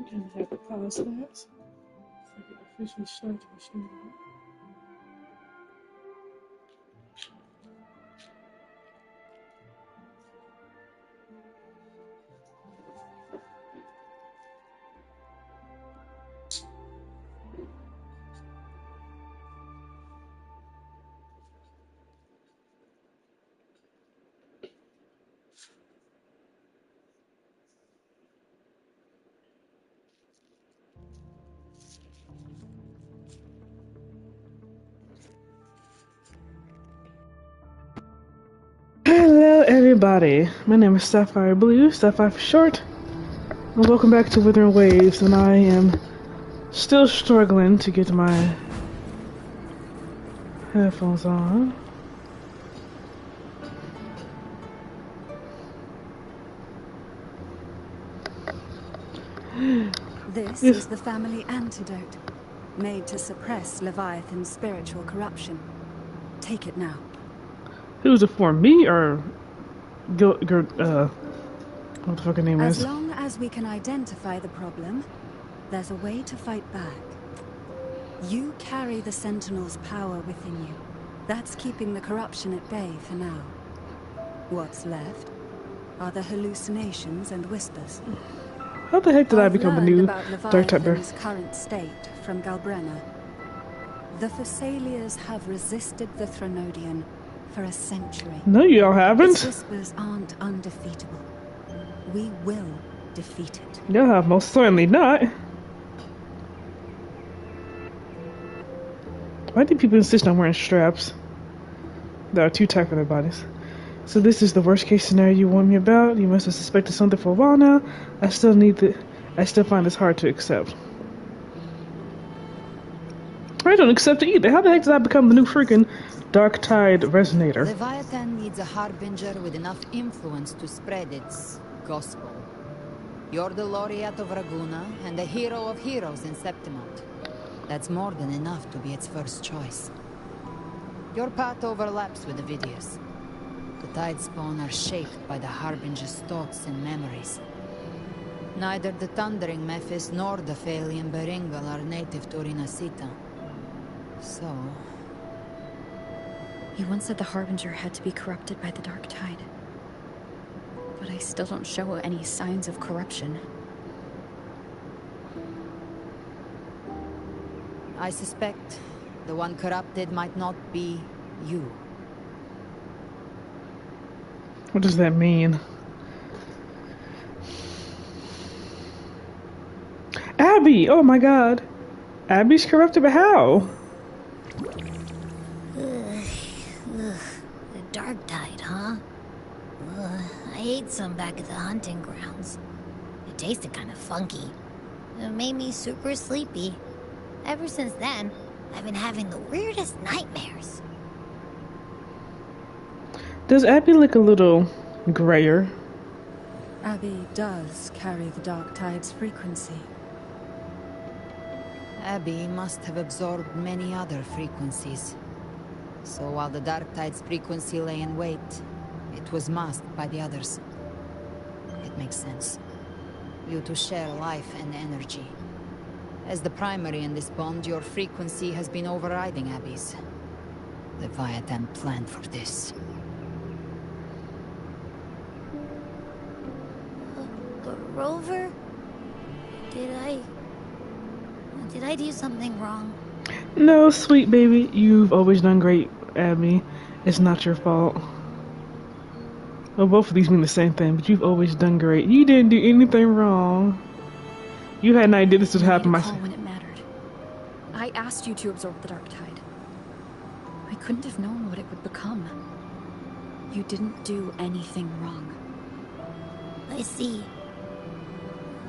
can have a pause that so I can officially start the machine. Hello everybody, my name is Sapphire Blue, Sapphire for short, and welcome back to Withering Waves, and I am still struggling to get my headphones on. This is the family antidote, made to suppress Leviathan's spiritual corruption. Take it now. Who's it for, me or what the fuck her name is? As long as we can identify the problem, there's a way to fight back. You carry the Sentinel's power within you. That's keeping the corruption at bay for now. What's left are the hallucinations and whispers. How the heck did I become a new Dark Typer? Current state from Galbrenna. The Thessalians have resisted the Threnodian for a century. No, you all haven't. Its whispers aren't undefeatable. We will defeat it. You have most certainly not. Why do people insist on wearing straps? There are two types of their bodies. So this is the worst case scenario you warned me about. You must have suspected something for a while now. I still find this hard to accept. I don't accept it either. How the heck did I become the new freaking Dark Tide Resonator? Leviathan needs a harbinger with enough influence to spread its gospel. You're the laureate of Raguna and the hero of heroes in Septimont. That's more than enough to be its first choice. Your path overlaps with Avidius. The Tidespawn are shaped by the harbinger's thoughts and memories. Neither the Thundering Mephis nor the Phalian Beringal are native to Rinasita. So... You once said the Harbinger had to be corrupted by the Dark Tide. But I still don't show any signs of corruption. I suspect the one corrupted might not be you. What does that mean? Abby! Oh my god. Abby's corrupted, but how? The Dark Tide, huh? I ate some back at the hunting grounds. It tasted kind of funky. It made me super sleepy. Ever since then, I've been having the weirdest nightmares. Does Abby look a little grayer? Abby does carry the Dark Tide's frequency. Abby must have absorbed many other frequencies. So while the Dark Tide's frequency lay in wait, it was masked by the others. It makes sense. You two share life and energy. As the primary in this bond, your frequency has been overriding Abby's. Leviathan planned for this. Rover? Did I do something wrong? No, sweet baby. You've always done great, Abby. It's not your fault. Well, both of these mean the same thing, but you've always done great. You didn't do anything wrong. You had an idea this would happen myself. When it mattered. I asked you to absorb the Dark Tide. I couldn't have known what it would become. You didn't do anything wrong. I see.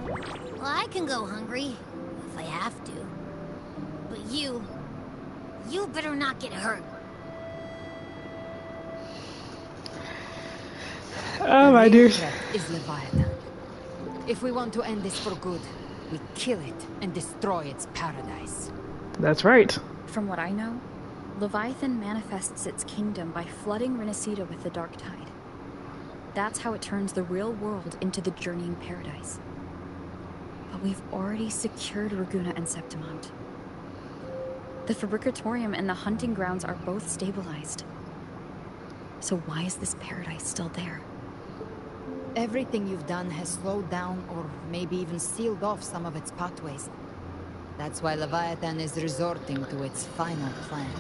Well, I can go hungry, if I have to. But you better not get hurt. Oh, my dear. Is Leviathan. If we want to end this for good, we kill it and destroy its paradise. That's right. From what I know, Leviathan manifests its kingdom by flooding Rinasita with the Dark Tide. That's how it turns the real world into the journeying paradise. But we've already secured Raguna and Septimont. The Fabricatorium and the hunting grounds are both stabilized. So why is this paradise still there? Everything you've done has slowed down or maybe even sealed off some of its pathways. That's why Leviathan is resorting to its final plan.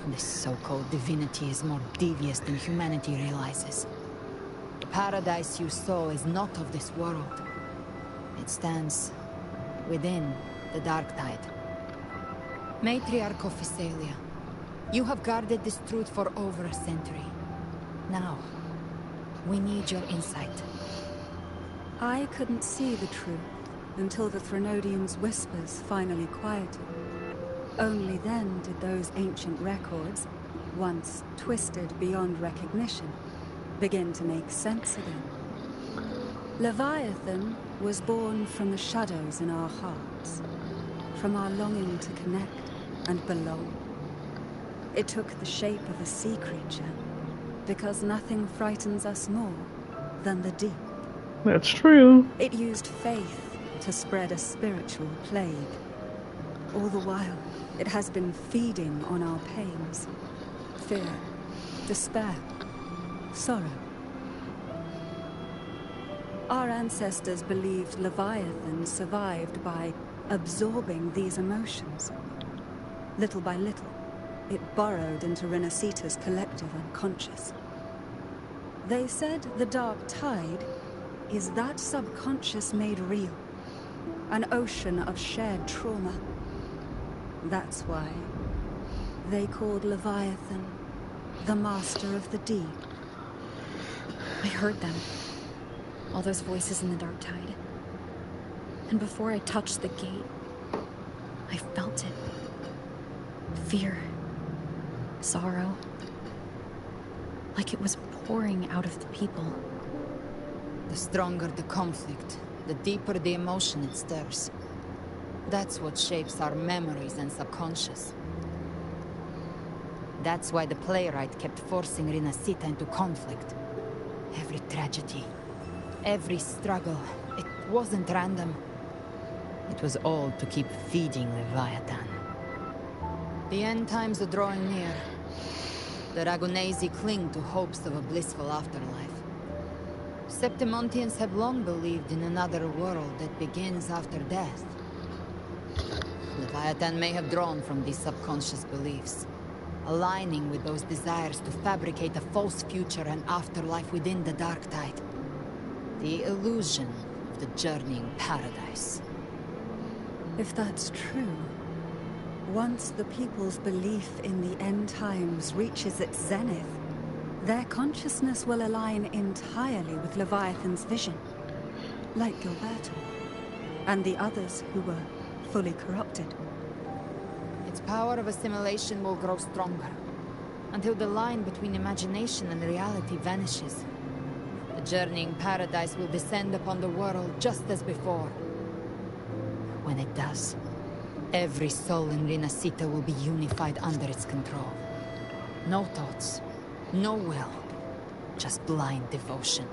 This so-called divinity is more devious than humanity realizes. The paradise you saw is not of this world. It stands within the Darktide. Matriarch of Physalia, you have guarded this truth for over a century. Now, we need your insight. I couldn't see the truth until the Threnodians' whispers finally quieted. Only then did those ancient records, once twisted beyond recognition, begin to make sense again. Leviathan was born from the shadows in our hearts, from our longing to connect and belong. It took the shape of a sea creature, because nothing frightens us more than the deep. That's true. It used faith to spread a spiritual plague. All the while, it has been feeding on our pains. Fear, despair, sorrow. Our ancestors believed Leviathan survived by absorbing these emotions. Little by little, it burrowed into Renacita's collective unconscious. They said the Dark Tide is that subconscious made real. An ocean of shared trauma. That's why they called Leviathan the Master of the Deep. I heard them. All those voices in the Darktide. And before I touched the gate, I felt it. Fear. Sorrow. Like it was pouring out of the people. The stronger the conflict, the deeper the emotion it stirs. That's what shapes our memories and subconscious. That's why the playwright kept forcing Renacita into conflict. Every tragedy, every struggle, it wasn't random. It was all to keep feeding Leviathan. The end times are drawing near. The Ragunesi cling to hopes of a blissful afterlife. Septimontians have long believed in another world that begins after death. Leviathan may have drawn from these subconscious beliefs, aligning with those desires to fabricate a false future and afterlife within the Darktide. The illusion of the journeying paradise. If that's true, once the people's belief in the end times reaches its zenith, their consciousness will align entirely with Leviathan's vision, like Gilberto, and the others who were fully corrupted. Its power of assimilation will grow stronger, until the line between imagination and reality vanishes. The journeying paradise will descend upon the world just as before. When it does, every soul in Renacita will be unified under its control. No thoughts, no will, just blind devotion.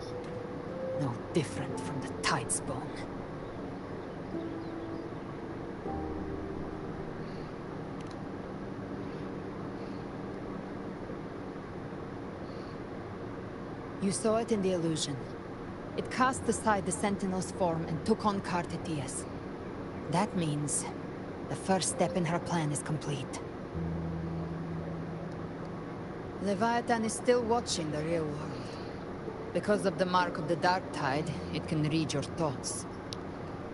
No different from the Tidesbone. You saw it in the illusion. It cast aside the Sentinel's form and took on Cartetias. That means the first step in her plan is complete. Leviathan is still watching the real world. Because of the mark of the Darktide, it can read your thoughts.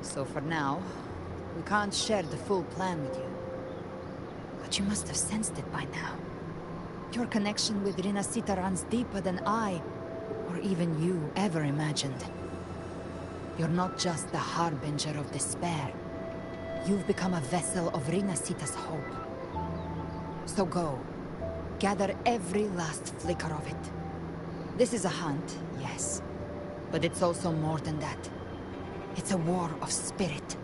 So for now, we can't share the full plan with you. But you must have sensed it by now. Your connection with Renacita runs deeper than I, or even you, ever imagined. You're not just the harbinger of despair. You've become a vessel of Renacita's hope. So go. Gather every last flicker of it. This is a hunt, yes. But it's also more than that. It's a war of spirit.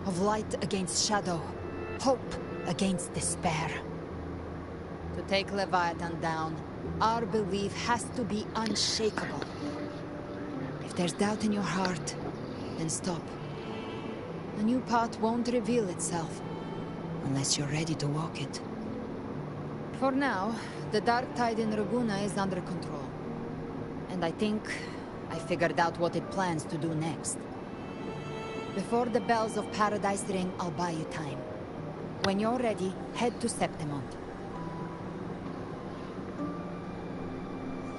Of light against shadow. Hope against despair. To take Leviathan down, our belief has to be unshakable. If there's doubt in your heart, then stop. a new path won't reveal itself unless you're ready to walk it. For now, the dark tide in Raguna is under control. And I think I figured out what it plans to do next. Before the bells of Paradise ring, I'll buy you time. When you're ready, head to Septimont.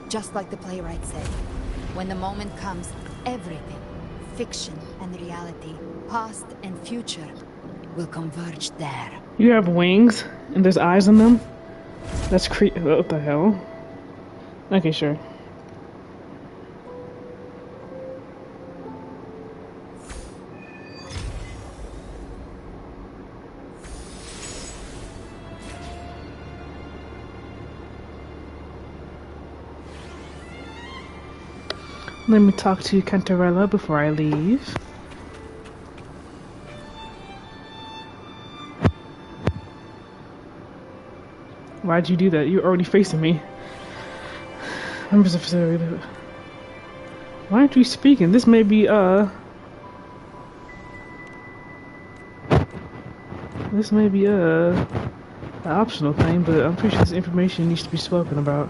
Just like the playwright said, when the moment comes, everything, fiction and reality, past and future, will converge there. You have wings, and there's eyes on them? That's what the hell? Okay, sure. Let me talk to Cantarella before I leave. Why'd you do that? You're already facing me. Members of facility. Why aren't you speaking? This may be the optional thing, but I'm pretty sure this information needs to be spoken about.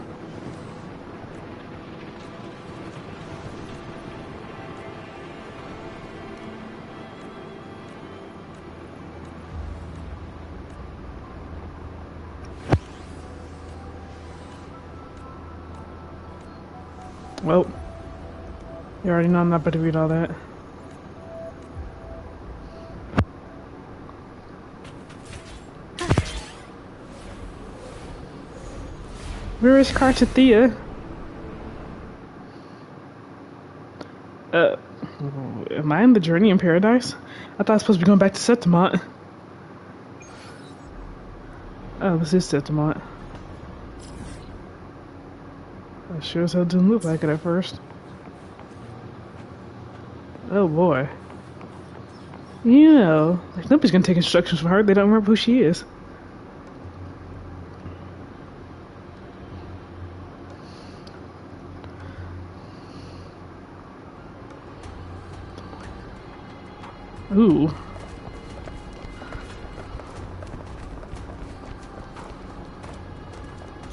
Well, you already know I'm not about to read all that. Where is Kartathea? Am I in the journey in paradise? I thought I was supposed to be going back to Septimont. Oh, this is Septimont. I sure as hell didn't look like it at first. Oh boy. You know, like nobody's gonna take instructions from her. They don't remember who she is. Ooh.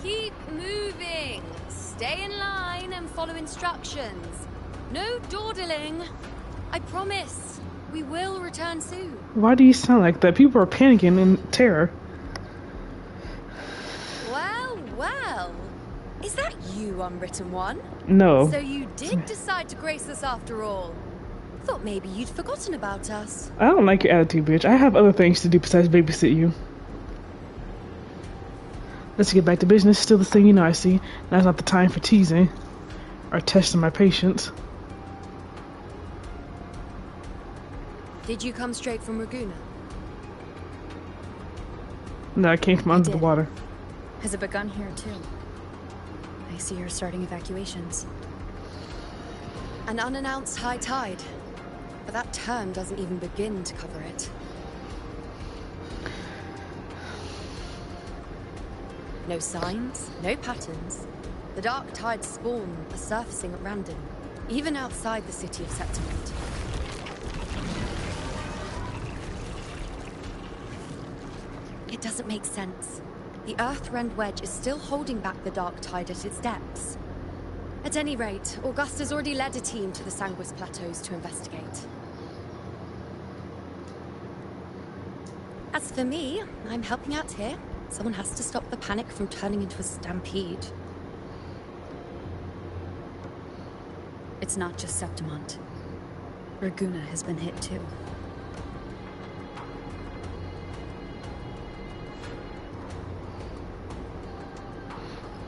Keep moving. Stay in line and follow instructions. No dawdling. I promise. We will return soon. Why do you sound like that? People are panicking in terror. Well, well. Is that you, Unwritten One? No. So you did decide to grace us after all. Thought maybe you'd forgotten about us. I don't like your attitude, bitch. I have other things to do besides babysit you. Let's get back to business. Still the thing you know I see. Now's not the time for teasing. Or testing my patience. Did you come straight from Raguna? No, I came from under the did. water. Has it begun here too? I see you're starting evacuations. An unannounced high tide. But that term doesn't even begin to cover it. No signs, no patterns. The dark tide's spawn are surfacing at random, even outside the city of Septimont. It doesn't make sense. The Earthrend Wedge is still holding back the dark tide at its depths. At any rate, Augusta's already led a team to the Sanguis Plateaus to investigate. As for me, I'm helping out here. Someone has to stop the panic from turning into a stampede. It's not just Septimont. Raguna has been hit too.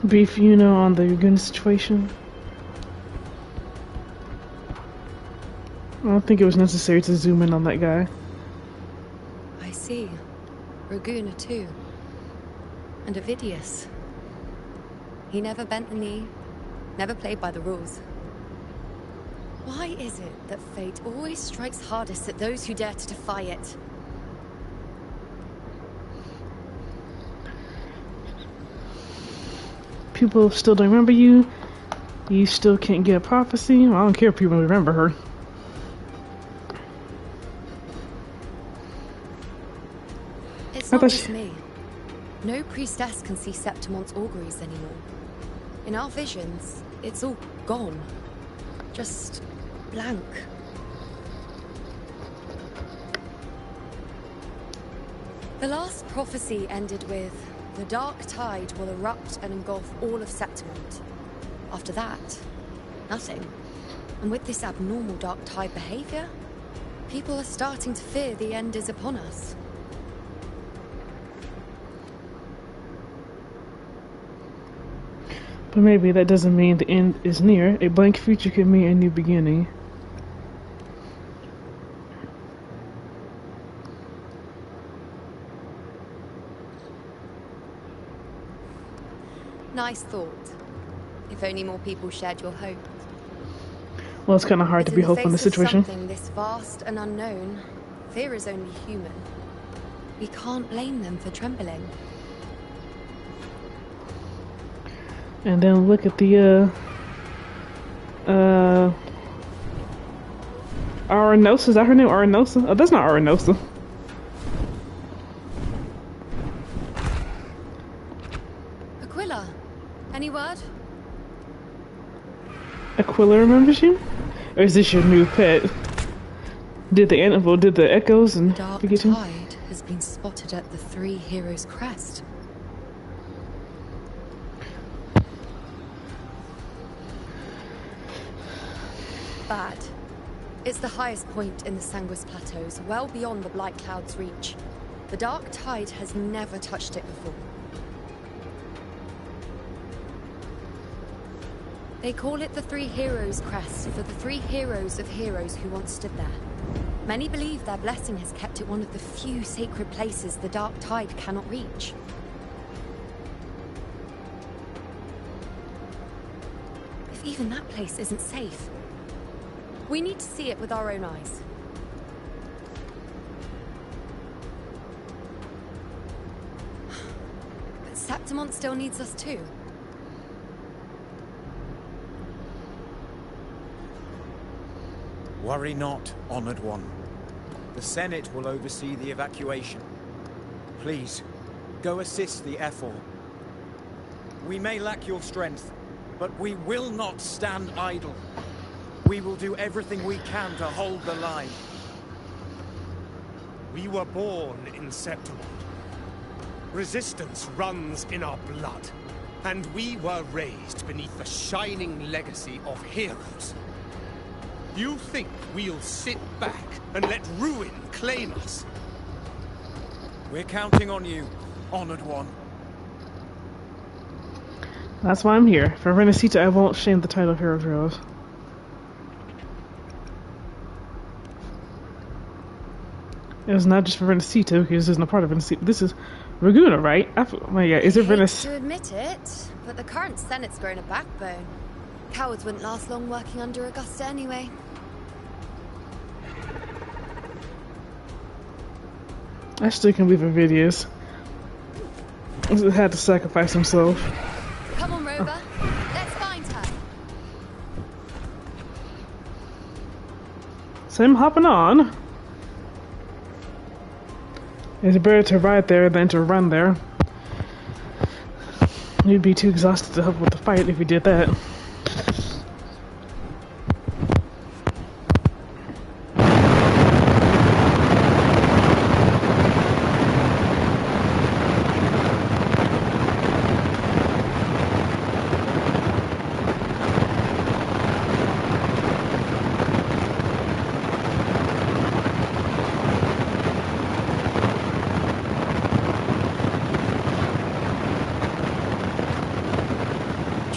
Brief, you know, on the Raguna situation. I don't think it was necessary to zoom in on that guy. I see. Raguna too. And Ovidius. He never bent the knee, never played by the rules. Why is it that fate always strikes hardest at those who dare to defy it? People still don't remember you. You still can't get a prophecy. Well, I don't care if people remember her. It's I not thought just she... me. No priestess can see Septimon's auguries anymore. In our visions, it's all gone. Just blank. The last prophecy ended with, the dark tide will erupt and engulf all of Septimont. After that, nothing. And with this abnormal dark tide behavior, people are starting to fear the end is upon us. But maybe that doesn't mean the end is near. A blank future could mean a new beginning. Nice thought. If only more people shared your hope. Well, it's kind of hard to be hopeful in this situation. Something this vast and unknown, fear is only human. We can't blame them for trembling. And then look at the Arenosa. Is that her name? Arenosa? Oh, that's not Arenosa. Aquila, any word? Aquila remembers you? Or is this your new pet? Did the animal, did the echoes and Dark forget him? tide has been spotted at the Three Heroes Crest. Bad. It's the highest point in the Sanguis Plateaus, well beyond the Blight Cloud's reach. The dark tide has never touched it before. They call it the Three Heroes Crest for the three heroes of heroes who once stood there. Many believe their blessing has kept it one of the few sacred places the dark tide cannot reach. If even that place isn't safe, we need to see it with our own eyes. But Septimont still needs us too. Worry not, Honored One. The Senate will oversee the evacuation. Please, go assist the Ephor. We may lack your strength, but we will not stand idle. We will do everything we can to hold the line. We were born in Septimont. Resistance runs in our blood. And we were raised beneath the shining legacy of heroes. You think we'll sit back and let ruin claim us? We're counting on you, Honored One. That's why I'm here. For Renacita, I won't shame the title of Hero of Heroes. It was not just for Renacita, because this isn't a part of Renacita. This is Raguna, right? Well, yeah, is it Renacita? To admit it, but the current Senate's grown a backbone. Cowards wouldn't last long working under Augusta anyway. I still can believe Avidius had to sacrifice himself. Come on, Rover. Let's find her. So I'm hopping on. It's better to ride there than to run there. You'd be too exhausted to help with the fight if you did that.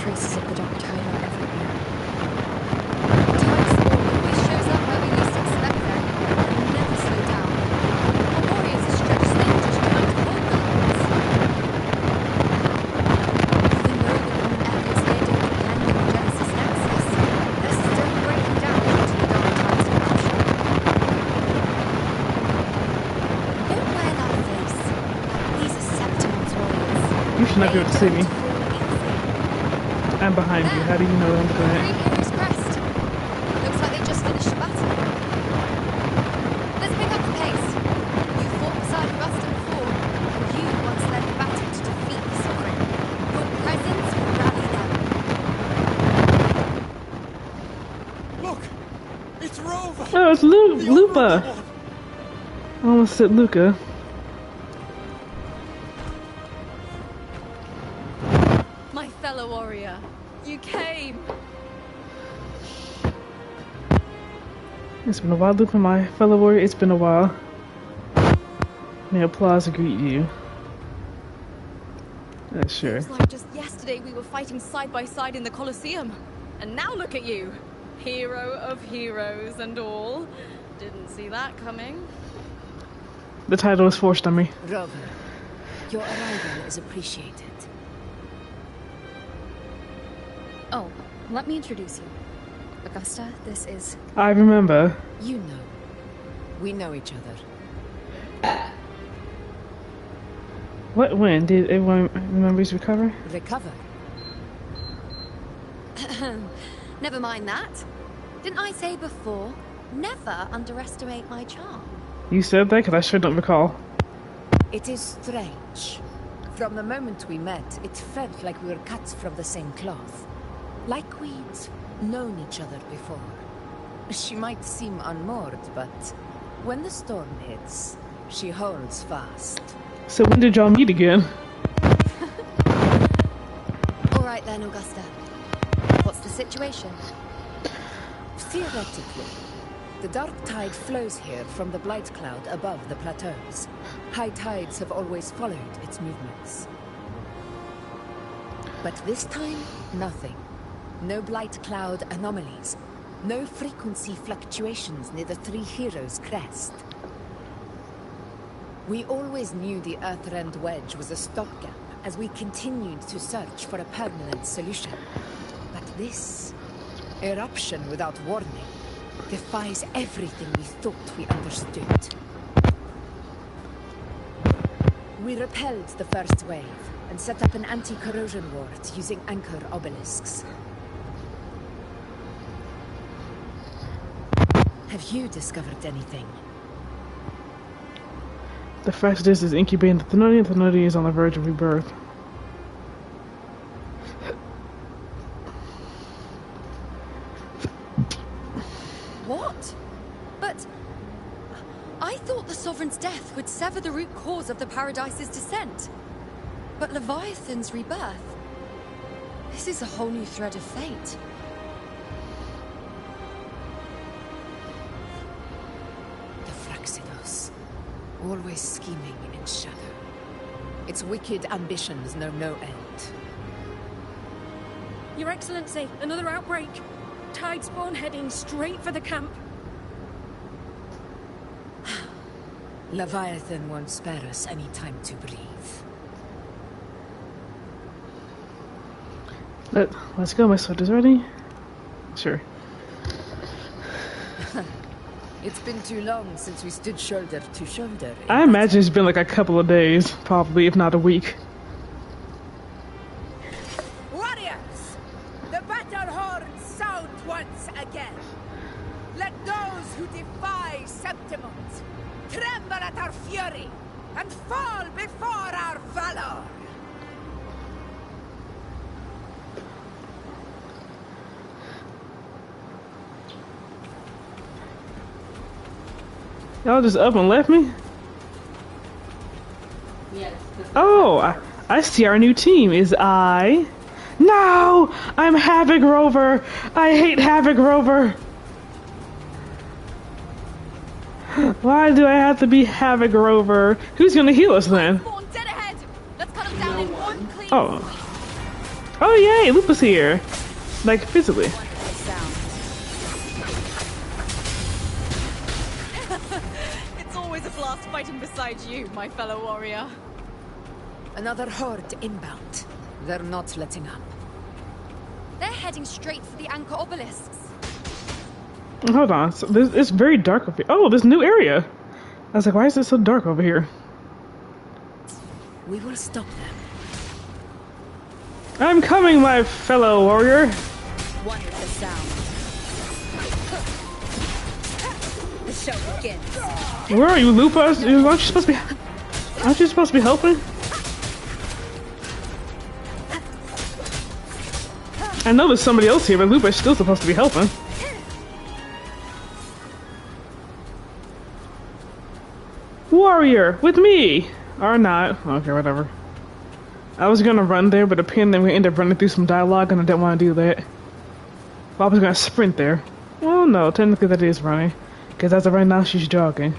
Traces of the dark tide are everywhere. Tide's spawn always shows up where we least expect them, and never slow down. Our warriors are stretched thin to try to hold the lines. Even though the common echoes here don't depend on the Genesis Nexus, they're still breaking down due to the dark tide's corruption. Don't wear that face. These are Septimon's warriors. You should not be able to see me. I'm behind you. How do you know I'm doing Three it? Heroes Crest. Looks like they just finished a battle. Let's pick up the pace. You fought beside Augusta before. no, it's Lupa. I almost said Luca. My fellow warrior, you came. It's been a while, Lupa, my fellow warrior. It's been a while. May applause greet you. Sure. Seems like just yesterday we were fighting side by side in the Colosseum. And now look at you. Hero of heroes and all. Didn't see that coming. The title is forced on me. Rover, your arrival is appreciated. Oh, let me introduce you. Augusta, this is... I remember. You know. We know each other. What, when? Did everyone remember his recover? Recover? Never mind that. Didn't I say before, never underestimate my charm? You said that because I sure don't recall. It is strange. From the moment we met, it felt like we were cut from the same cloth. Like we'd known each other before. She might seem unmoored, but when the storm hits, she holds fast. So when did y'all meet again? All right then, Augusta. What's the situation? Theoretically, the dark tide flows here from the Blight Cloud above the plateaus. High tides have always followed its movements. But this time, nothing. No Blight Cloud anomalies. No frequency fluctuations near the Three Heroes crest. We always knew the Earthrend Wedge was a stopgap as we continued to search for a permanent solution. But this eruption without warning defies everything we thought we understood. We repelled the first wave and set up an anti-corrosion ward using anchor obelisks. Have you discovered anything? The fact this is incubating the Thenodian. Thenodian is on the verge of rebirth. What? But... I thought the Sovereign's death would sever the root cause of the Paradise's descent. But Leviathan's rebirth... This is a whole new thread of fate. The Fraxidos. Always scheming in shadow. Its wicked ambitions know no end. Your Excellency, another outbreak. Tide spawn heading straight for the camp. Leviathan won't spare us any time to breathe. Let's go, my sword is ready? Sure. It's been too long since we stood shoulder to shoulder. I imagine it's been like a couple of days, probably, if not a week. Warriors! The battle horn sound once again. Let those who defy Septimont tremble at our fury and fall before our valor. Y'all just up and left me? Yes. Oh, I see our new team is I. No! I'm Havoc Rover! I hate Havoc Rover! Why do I have to be Havoc Rover? Who's gonna heal us then? Dead ahead. Let's cut him down in one clean Oh. Oh yay, Lupa's here. Like physically. It's always a blast fighting beside you, my fellow warrior. Another horde inbound. They're not letting up. They're heading straight for the anchor obelisks. Hold on, so it's very dark over here. Oh, this new area. I was like, why is it so dark over here? We will stop them. I'm coming, my fellow warrior. Wonderful sound. The show begins. Where are you, Lupa? Aren't you supposed to be helping? I know there's somebody else here, but Lupa's still supposed to be helping. warrior with me or not. Okay, whatever. I was gonna run there, but apparently we ended up running through some dialogue, and I didn't want to do that. Well, I was gonna sprint there. Well, no, technically that is running, because as of right now, she's jogging.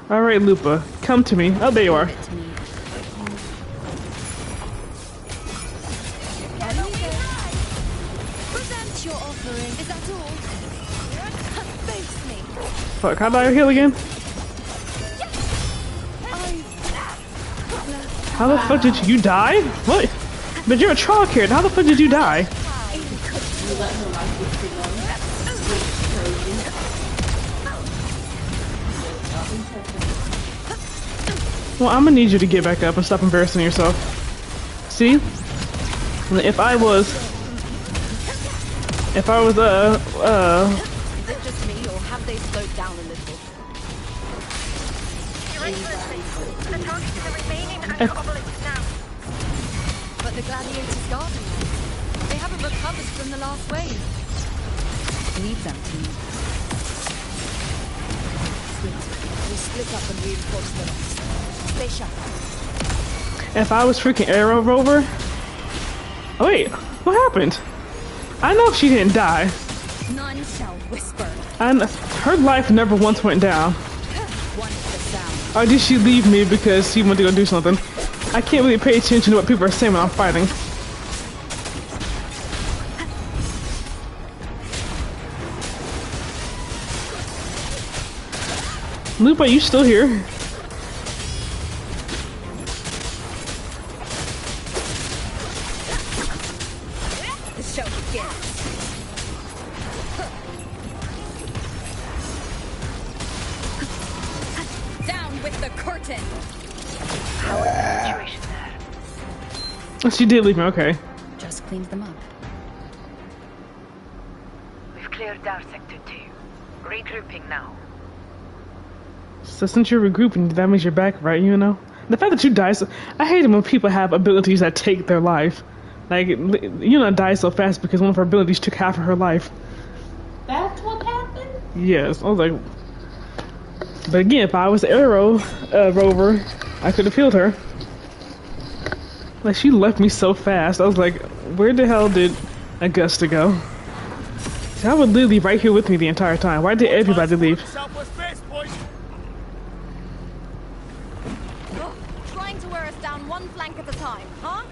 All right, Lupa, come to me. Oh, there you are. Fuck, how do I heal again? How the fuck did you die? What? But you're a trial character. How the fuck did you die? Well, I'm gonna need you to get back up and stop embarrassing yourself. See? If I was, Is it just me, or have they slowed down a little? Your Excellency, the target is the remaining obelisk now. But the gladiators guard them. They haven't recovered from the last wave. Leave them to me. We split up and reinforce the rest. Stay sharp. If I was freaking Arrow Rover? Oh wait, what happened? I know if she didn't die. None shall whisper. And her life never once went down. Or did she leave me because she wanted to go do something? I can't really pay attention to what people are saying when I'm fighting. Lupa, you still here? The show begins. Down with the curtain. How is the situation there? Oh, she did leave me. Okay. Just cleaned them up. We've cleared our sector 2. Regrouping now. So since you're regrouping, that means you're back, right? You know? The fact that you die so... I hate it when people have abilities that take their life. Like, you know, die so fast because one of her abilities took half of her life. That's what happened? Yes. I was like... But again, if I was Arrow Rover, I could have healed her. Like, she left me so fast. I was like, where the hell did Augusta go? See, I would literally right here with me the entire time. Why did everybody leave? One flank at a time, huh?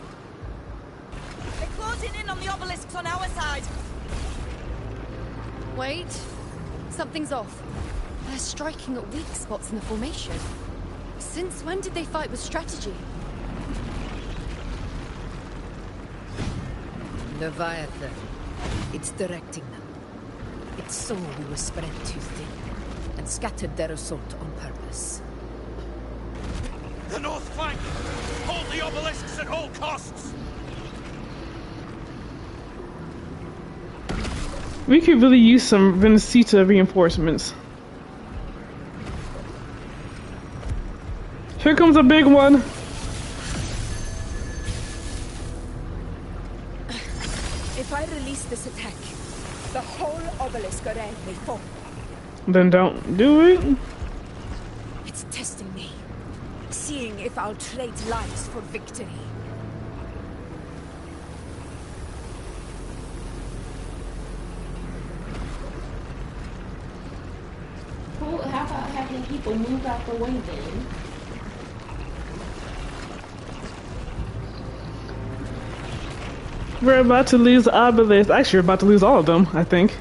They're closing in on the obelisks on our side. Wait. Something's off. They're striking at weak spots in the formation. Since when did they fight with strategy? Leviathan. It's directing them. It saw we were spread too thin and scattered their assault on purpose. The north flank! Hold the obelisks at all costs! We could really use some Venecita reinforcements. Here comes a big one! If I release this attack, the whole obelisk array may fall. Then don't do it. It's testing me. Seeing if I'll trade lives for victory. Well, how about having people move out the way then? We're about to lose obelisk. Actually, we're about to lose all of them, I think.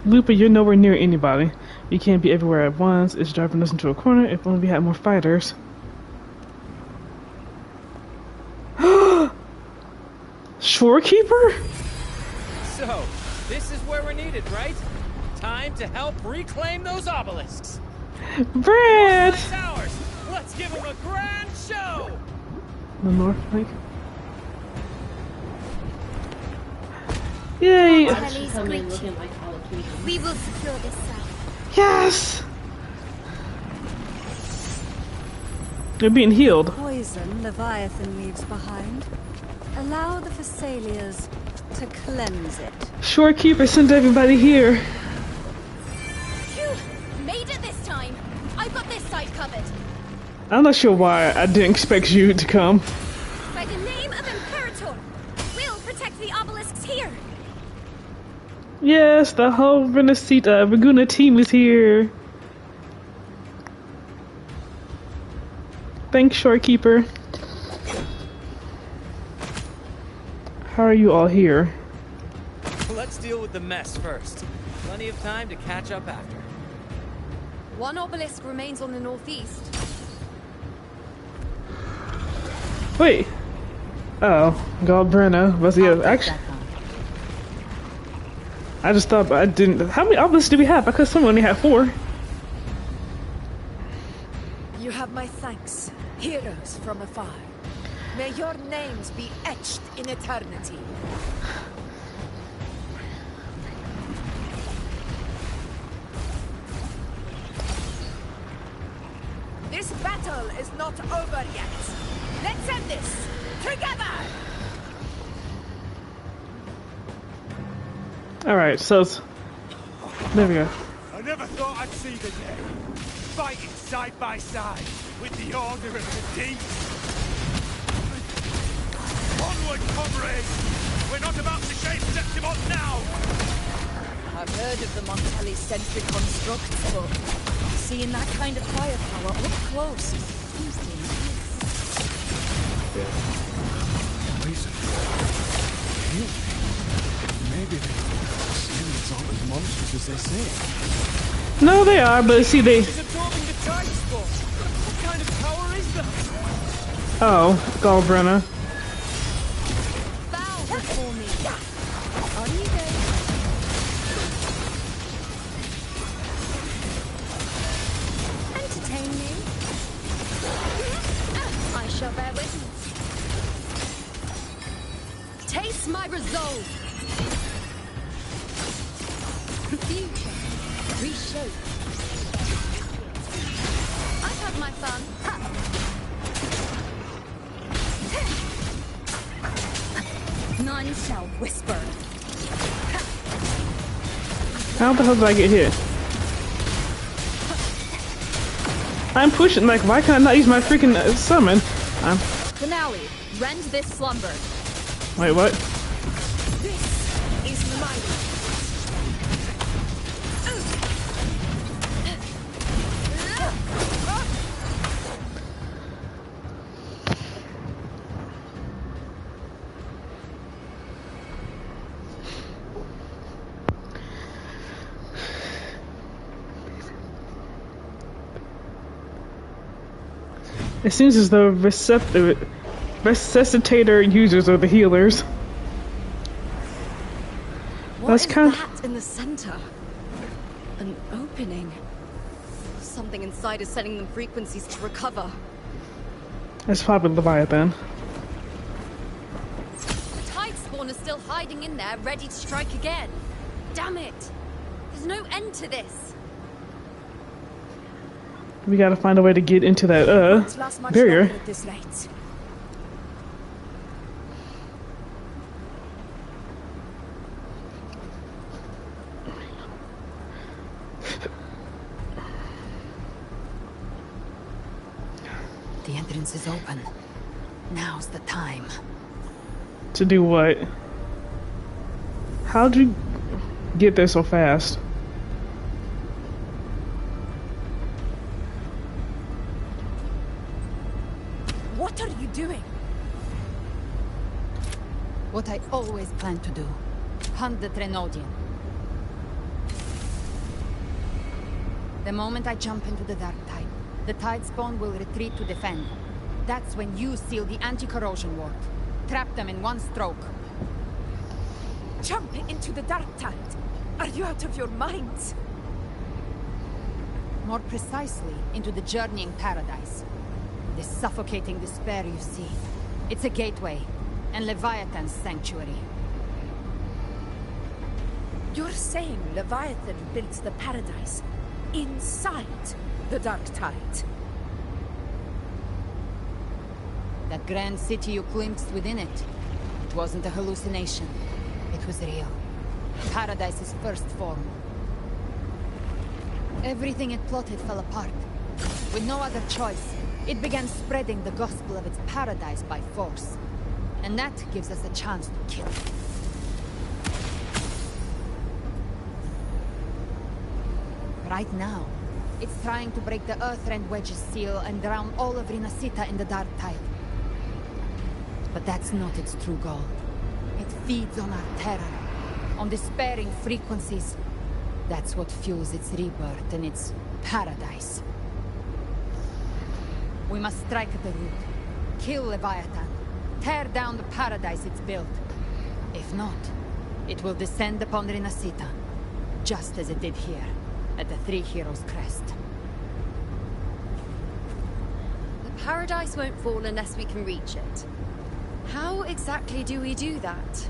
Lupa, you're nowhere near anybody. You can't be everywhere at once. It's driving us into a corner. If only we had more fighters. Shorekeeper? So, this is where we're needed, right? Time to help reclaim those obelisks. Brad! Towers! Let's give them a grand show! The north flank. Yay! We will secure this side. Yes! They're being healed. Poison Leviathan leaves behind. Allow the Thessalians to cleanse it. Shorekeeper sent everybody here. Phew! Made it this time. I've got this side covered. I'm not sure why I didn't expect you to come. By the name of Imperator, we'll protect the obelisks here. Yes, the whole Ragunna team is here. Thanks, Shorekeeper. How are you all here? Let's deal with the mess first. Plenty of time to catch up after. One obelisk remains on the northeast. Wait. Oh, Galbrenna was the other. Actually, I just thought I didn't. How many obelisks do we have? Because someone only had 4. You have my thanks, heroes from afar. May your names be etched in eternity. This battle is not over yet. Let's end this together! Alright, so there we go. I never thought I'd see the day. Fighting side by side with the Order of the Deep. Onward, comrades! We're not about to shake Septimont now! I've heard of the Montelli-centric constructs, but seeing that kind of firepower up close is Poison. Maybe they're aren't as monstrous as they say. No, they are, but see, they... She's absorbing the tide spawn. What kind of power is that? Oh, Galbrenna. bow before me. On you go. Entertain me. I shall bear witness. Taste my resolve. Future. Reshape. I've had my fun. None shall whisper. How the hell did I get hit? I'm pushing, like, why can't I not use my freaking summon? Finale, rend this slumber. Wait, what? This is my It seems as though resuscitator users are the healers. What is that in the center? An opening. Something inside is sending them frequencies to recover. That's probably Leviathan. The tide spawn is still hiding in there, ready to strike again. Damn it! There's no end to this. We gotta find a way to get into that, barrier. at this rate. The entrance is open. Now's the time. To do what? How'd you get there so fast? What are you doing? What I always planned to do. Hunt the Trenodian. The moment I jump into the Dark Tide, the Tide Spawn will retreat to defend. That's when you seal the anti-corrosion ward. Trap them in one stroke. Jump into the Dark Tide. Are you out of your minds? More precisely, into the Journeying Paradise. The suffocating despair you see. It's a gateway, and Leviathan's sanctuary. You're saying Leviathan built the paradise inside the Dark Tide? That grand city you glimpsed within it. It wasn't a hallucination. It was real. Paradise's first form. Everything it plotted fell apart. With no other choice, it began spreading the gospel of its paradise by force. And that gives us a chance to kill it. Right now, it's trying to break the Earthrend Wedge's seal and drown all of Rinasita in the Dark Tide. But that's not its true goal. It feeds on our terror, on despairing frequencies. That's what fuels its rebirth and its paradise. We must strike at the root, kill Leviathan, tear down the paradise it's built. If not, it will descend upon Rinasita, just as it did here, at the Three Heroes Crest. The paradise won't fall unless we can reach it. How exactly do we do that?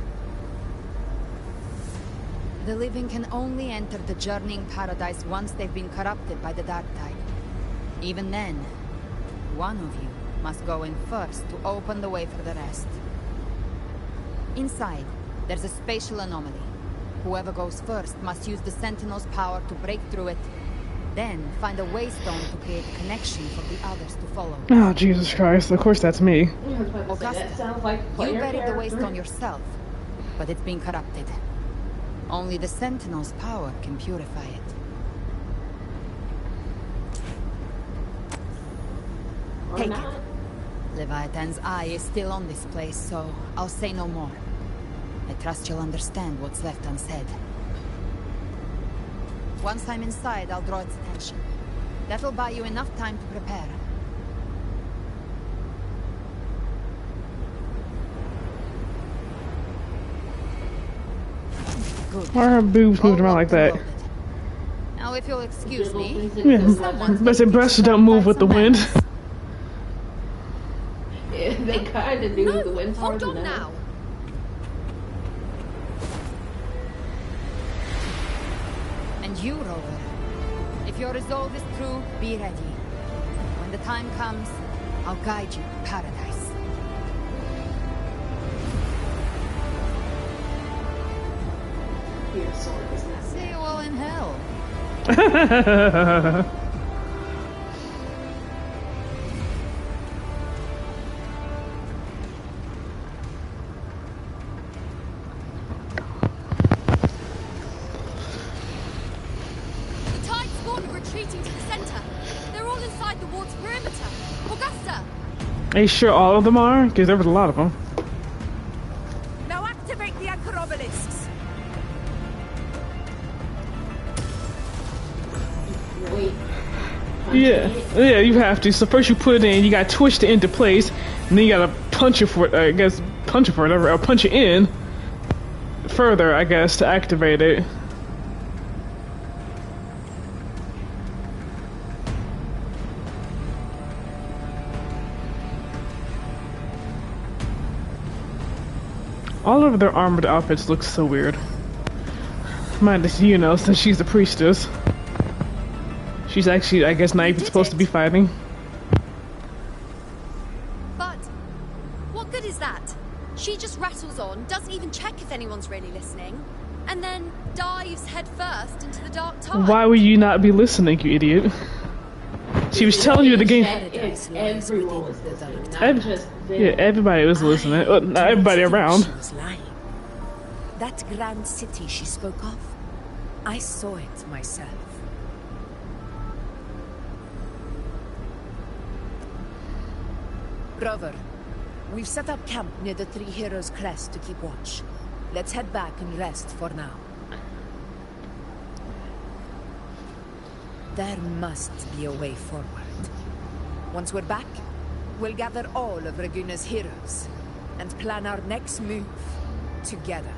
The living can only enter the journeying paradise once they've been corrupted by the Dark Tide. Even then, one of you must go in first to open the way for the rest. Inside, there's a spatial anomaly. Whoever goes first must use the Sentinel's power to break through it, then find a waystone to create a connection for the others to follow. Oh, Jesus Christ. Of course that's me. Augusta, you buried the waystone yourself, but it's been corrupted. Only the Sentinel's power can purify it. Take it. Leviathan's eye is still on this place, so I'll say no more. I trust you'll understand what's left unsaid. Once I'm inside, I'll draw its attention. That'll buy you enough time to prepare. Good. Why are her boobs moving around like that? Now, if you'll excuse me, Yeah. But the breasts don't move with the wind. Yeah, they kind of do. The wind's hard Hold on enough. now. And you, Rover. If your resolve is true, be ready. When the time comes, I'll guide you to paradise. Your sword is not See you all in hell. The Tide spawn are retreating to the center. They're all inside the ward's perimeter. Augusta! Are you sure all of them are? Because there was a lot of them. Now activate the anchor obelisks. Wait. Yeah, you have to. So first you put it in, you gotta twist it into place, and then you gotta punch it for it, I guess, punch it for it, or punch it in further, I guess, to activate it. All of their armored outfits look so weird. Minus, you know, since she's a priestess. She's actually, I guess, not even supposed to be fighting. But what good is that? She just rattles on, doesn't even check if anyone's really listening, and then dives headfirst into the dark tide. Why would you not be listening, you idiot? She was telling you the game. Everyone was listening, not just them. Yeah, everybody was listening. Well, not everybody around. She was lying. That grand city she spoke of, I saw it myself. Rover, we've set up camp near the Three Heroes Crest to keep watch. Let's head back and rest for now. There must be a way forward. Once we're back, we'll gather all of Raguna's heroes and plan our next move together.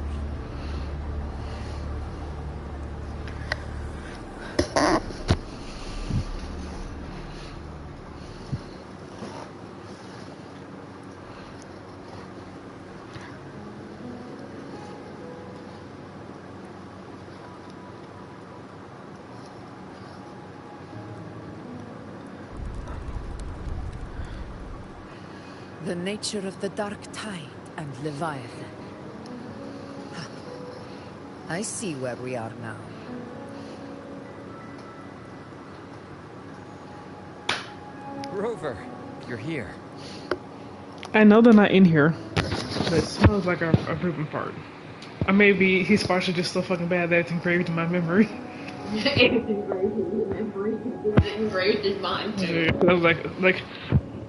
The nature of the Dark Tide and Leviathan. I see where we are now. Rover, you're here. I know they're not in here, but it smells like a Reuben fart. Or maybe his farts are just so fucking bad that it's engraved in my memory. It's engraved in mine too. I was like,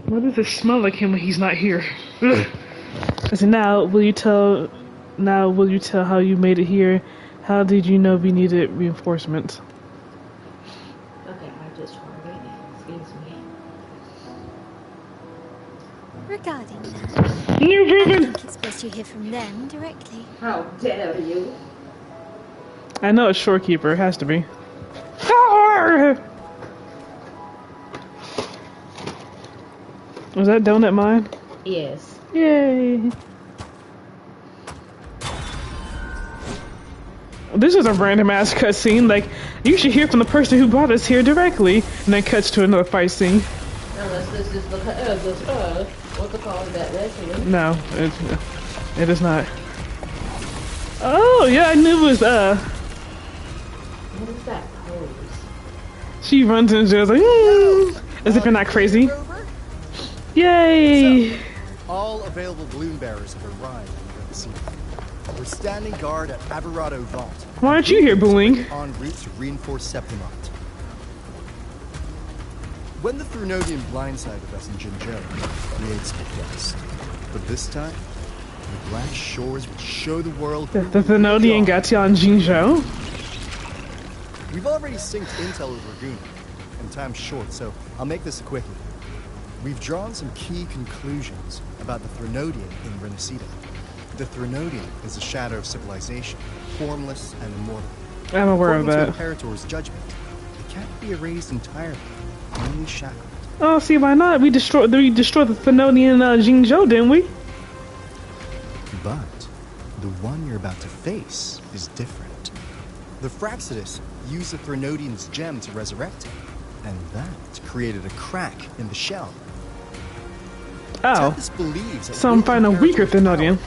why does it smell like him when he's not here? Ugh. So now, will you tell how you made it here? How did you know we needed reinforcements? Okay, I just farted. Excuse me. Regarding that, You I Reuben! think it's best you hear from them directly. How dare you? I know it's Shorekeeper. It has to be. Ah! Was that donut mine? Yes. Yay! This is a random ass cutscene. Like, you should hear from the person who brought us here directly, and then cuts to another fight scene. Unless this is the what's it called, that wrestling? No, it is not. Oh yeah, I knew it was What is that pose? She runs and just like, as if you're not crazy. Yay! So, all available balloon bearers have arrived in the city. We're standing guard at Aberrado Vault. Why aren't you here, Booling? En route to reinforce Septimont. When the Thrunodian blindsided us in Jinzhou, we ate some dust. But this time, the Black Shores will show the world The Thrunodian got you on Jinzhou. We've already synced intel with Ragoon, and time's short, so I'll make this a quickie. We've drawn some key conclusions about the Thrunodian in Renacida. The Thrunodian is a shadow of civilization, formless and immortal. I'm aware of According to that. Imperator's judgment, it can't be erased entirely, only shackled. Oh, see, why not? We destroyed the Thrunodian Jinzhou, didn't we? But the one you're about to face is different. The Fraxidus used the Thrunodian's gem to resurrect him, and that created a crack in the shell. Oh, Tethys believes that so I'm fighting a weaker Thrunodian.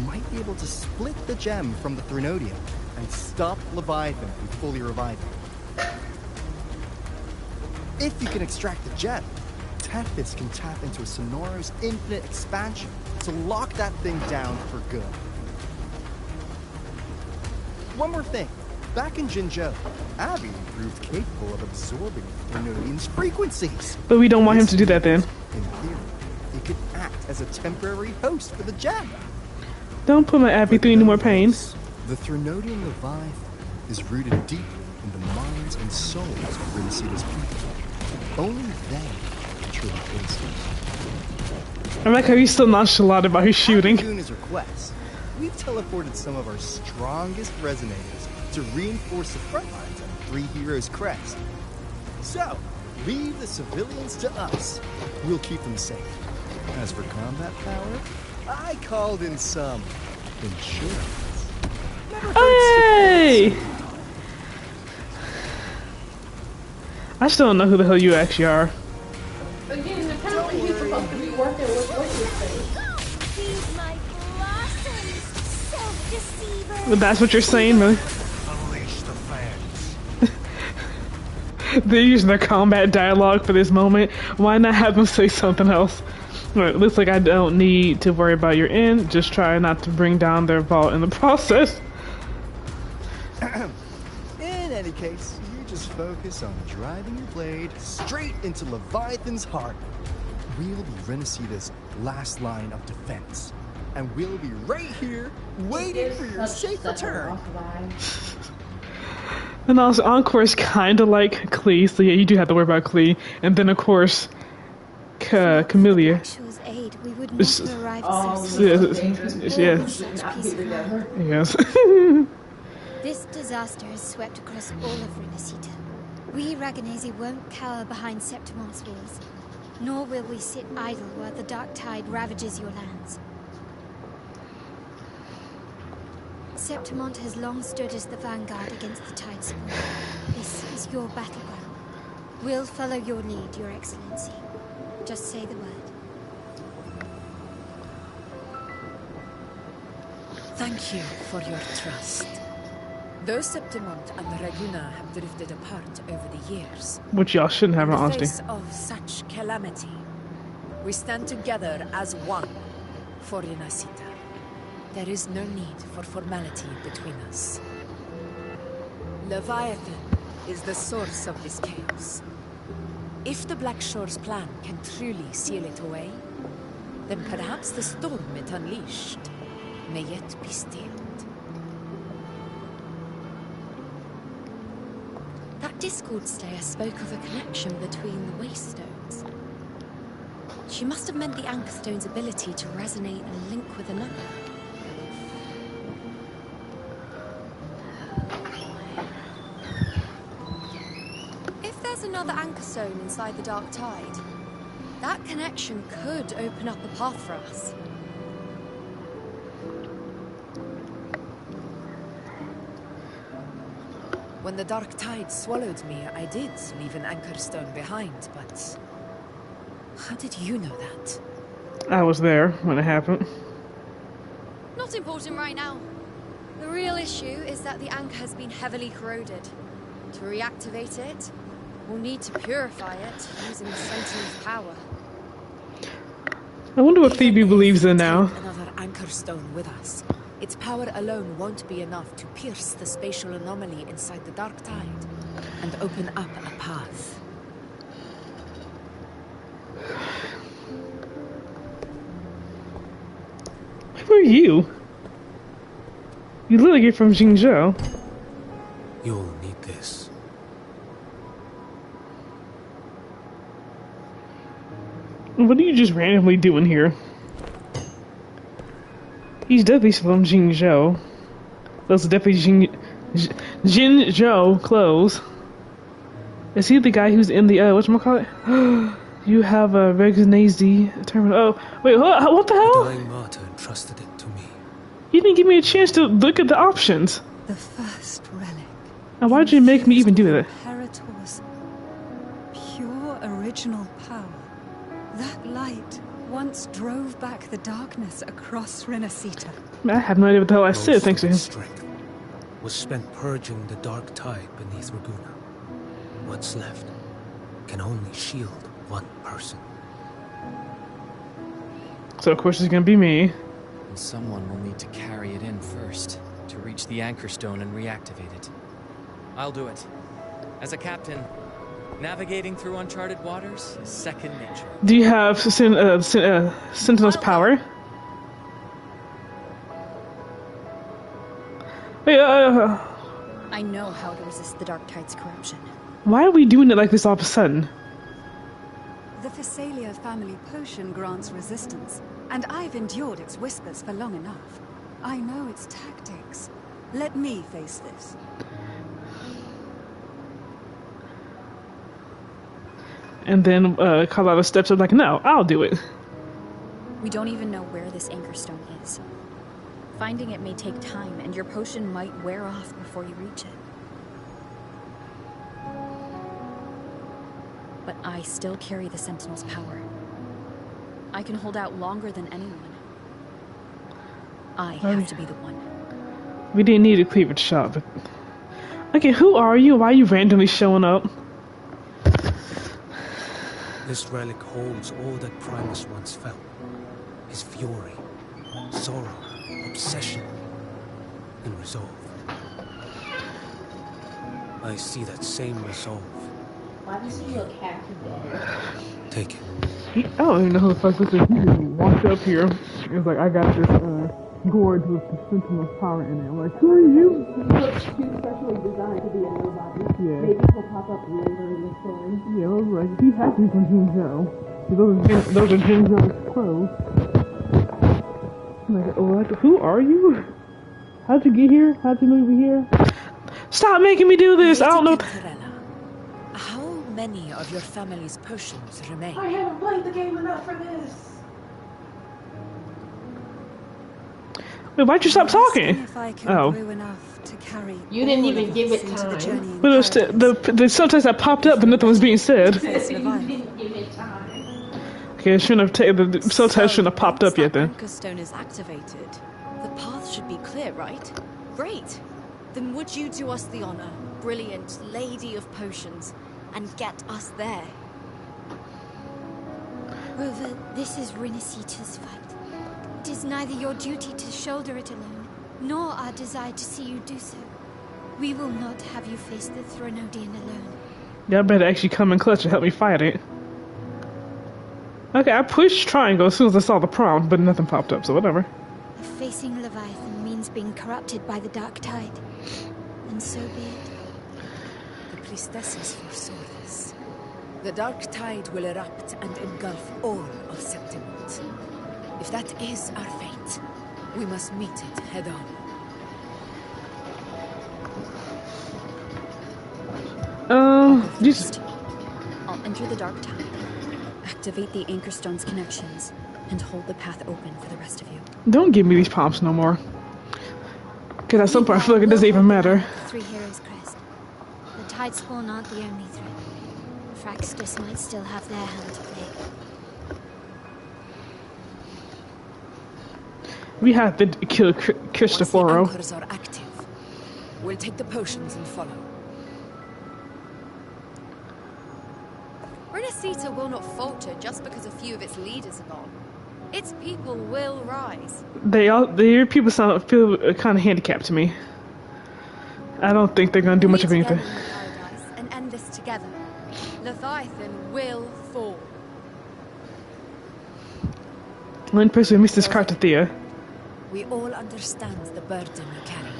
might be able to split the gem from the Thrunodian and stop Leviathan from fully reviving. If you can extract the gem, Tethys can tap into a Sonoros infinite expansion to lock that thing down for good. One more thing. Back in Jinzhou, Abby proved capable of absorbing Thrunodian's frequencies. But we don't want him to do that then. In theory, it could act as a temporary host for the gem. Don't put my Abby through any more pain. The Thrunodian Leviathan is rooted deeply in the minds and souls of Renacida's people. Only they can truly face it. I like how he's still nonchalant about his shooting. At his request, we've teleported some of our strongest resonators to reinforce the front lines at Three Heroes Crest. So, leave the civilians to us. We'll keep them safe. As for combat power, I called in some insurance. Never Hey! I still don't know who the hell you actually are. Again, apparently he's supposed to be working with what's his face. He's my blossoms, self-deceiver. But that's what you're saying, really? Unleash the fans. They're using their combat dialogue for this moment. Why not have them say something else? Right, it looks like I don't need to worry about your end. Just try not to bring down their vault in the process. In any case, you just focus on driving your blade straight into Leviathan's heart. We'll be Renacida's last line of defense. And we'll be right here, waiting for your safe return. And also, Encore is kind of like Klee, so yeah, you do have to worry about Klee. And then, of course, Camellia. Aid, we would not have arrived so Yes. Yes. This disaster has swept across all of Renacida. We Raganesi won't cower behind Septimont's walls, nor will we sit idle while the dark tide ravages your lands. Septimont has long stood as the vanguard against the Tidespawn. This is your battleground. We'll follow your lead, Your Excellency. Just say the word. Thank you for your trust. Though Septimont and Raguna have drifted apart over the years, Which y'all shouldn't have, in in the honesty. face of such calamity, we stand together as one for Renacita. There is no need for formality between us. Leviathan is the source of this chaos. If the Black Shore's plan can truly seal it away, then perhaps the storm it unleashed may yet be stilled. That Discord stayer spoke of a connection between the Waystones. She must have meant the Anchorstone's ability to resonate and link with another. If there's another Anchorstone inside the Dark Tide, that connection could open up a path for us. When the Dark Tide swallowed me, I did leave an Anchorstone behind, but how did you know that? I was there when it happened. Not important right now. The real issue is that the anchor has been heavily corroded. To reactivate it, we'll need to purify it using the Sentinel's power. I wonder what Phoebe believes in now. Another Anchorstone with us. Its power alone won't be enough to pierce the spatial anomaly inside the Dark Tide and open up a path. Who are you? You look like you're from Jingzhou. You'll need this. What are you just randomly doing here? He's definitely from Jingzhou. Those are definitely Jingzhou clothes. Is he the guy who's in the whatchamacallit? You have a Regnese terminal. Oh, wait, what the hell? The dying martyr entrusted it to me. You didn't give me a chance to look at the options. The first relic. And why'd you make me even do that? Imperator's pure original power. That light once drove back the darkness across Renacita. I have no idea what the hell I said, thanks to him. Strength was spent purging the dark tide beneath Raguna. What's left can only shield one person. So of course it's gonna be me. And someone will need to carry it in first to reach the Anchorstone and reactivate it. I'll do it. As a captain, navigating through uncharted waters is second nature. Do you have Sentinel's power? Wait, I know how to resist the Dark Tide's corruption. why are we doing it like this all of a sudden? The Physalia family potion grants resistance, and I've endured its whispers for long enough. I know its tactics. Let me face this. And then Carlotta steps up like, no, I'll do it. We don't even know where this Anchorstone is. Finding it may take time, and your potion might wear off before you reach it. But I still carry the Sentinel's power. I can hold out longer than anyone. I have to be the one. We didn't need a cleavage shot, but... Okay, who are you? Why are you randomly showing up? This relic holds all that Primus once felt. His fury, sorrow, obsession, and resolve. I see that same resolve. Why does he look happy there? Take it. I don't even know who the fuck this is. He just walked up here. He was like, I got this gourd with the Sentinel's power in it. I'm like, who are you? He looks too specially designed to be a nobody. Yeah. Maybe he'll pop up later in the story. Yeah, I was like, he has to be from Jingzhou. Those are Jingzhou's clothes. I'm like, what? Who are you? How'd you get here? How'd you move here? Stop making me do this! I don't know. How many of your family's potions remain? I haven't played the game enough for this. Wait, why'd you stop talking? If I can Oh. brew enough to carry You didn't all even of give us it into the time. journey in But it was the sometimes that popped up, but nothing was being said. You didn't give it time. Okay, I shouldn't have taken the subtitles shouldn't have popped up yet then. Anchorstone is activated. The path should be clear, right? Great. Then would you do us the honor, brilliant lady of potions, and get us there? Rover, this is Renacita's fight. It is neither your duty to shoulder it alone, nor our desire to see you do so. We will not have you face the Threnodian alone. Y'all better actually come in clutch and help me fight it. Okay, I pushed triangle as soon as I saw the prompt, but nothing popped up, so whatever. Facing Leviathan means being corrupted by the Dark Tide. And so be it. The priestesses foresaw this. The Dark Tide will erupt and engulf all of Septimont. If that is our fate, we must meet it head on. Jesus. I'll enter the Dark Tide, activate the Anchorstone's connections, and hold the path open for the rest of you. Don't give me these prompts no more. Because at some point I feel like it doesn't even matter. Three Heroes Crest. The Tidespawn aren't the only threat. Fraxtus might still have their hand to play. We have to kill Cristoforo. Once the anchors are active, we'll take the potions and follow. Renacita will not falter just because a few of its leaders are gone. Its people will rise. Their people feel kind of handicapped to me. I don't think they're gonna do much of anything. And end this together. Leviathan will fall. One person missed this Cartathea. We all understand the burden you carry.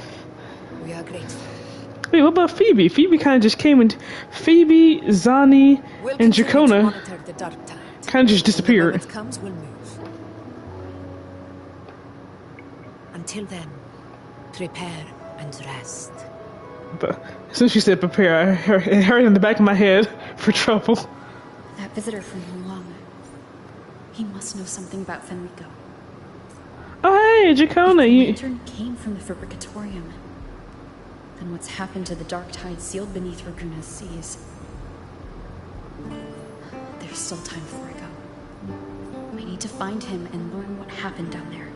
We are grateful. Wait, what about Phoebe? Phoebe kind of just came and Phoebe, Zani, and Jacona kind of just disappeared. When it comes, we'll move. Until then, prepare and rest. But as soon as she said prepare, I heard in the back of my head for trouble. That visitor from Huang. He must know something about Fenrico. Oh hey, Jacona, The you... lantern came from the Fabricatorium. Then what's happened to the Dark Tide sealed beneath Raguna's seas? There's still time before I go. I need to find him and learn what happened down there.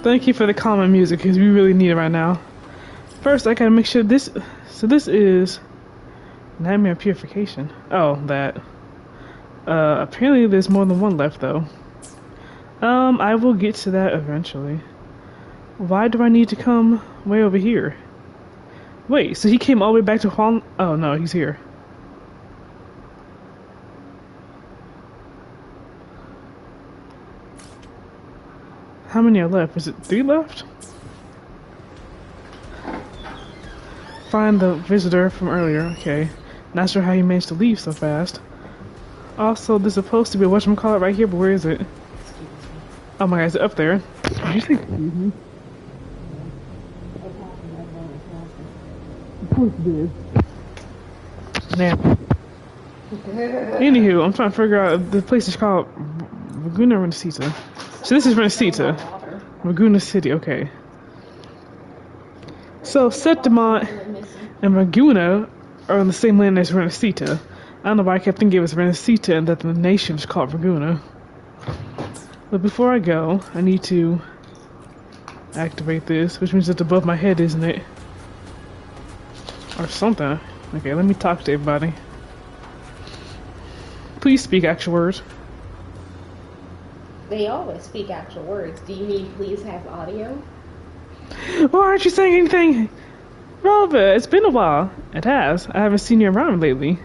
Thank you for the calming music, because we really need it right now. First, I gotta make sure this... So this is... Nightmare Purification. Oh, that. Apparently there's more than one left, though. I will get to that eventually. Why do I need to come way over here? Wait, so he came all the way back to Huang... Oh, no, he's here. How many are left? Is it 3 left? Find the visitor from earlier. Okay. Not sure how he managed to leave so fast. Also, there's supposed to be a whatchamacallit right here, but where is it? Oh my god, is it up there? Did you say excuse me? Of course it is. Now. Anywho, I'm trying to figure out, the place is called Raguna Renacita. So this is Renacita. Raguna City, okay. So Septimont and Raguna are on the same land as Renacita. I don't know why I kept thinking it was Renacita and that the nation is called Raguna. But before I go, I need to activate this, which means it's above my head, isn't it? Or something. Okay, let me talk to everybody. Please speak actual words. They always speak actual words. Do you mean please have audio? Why aren't you saying anything? Relva, it's been a while. It has. I haven't seen you around lately.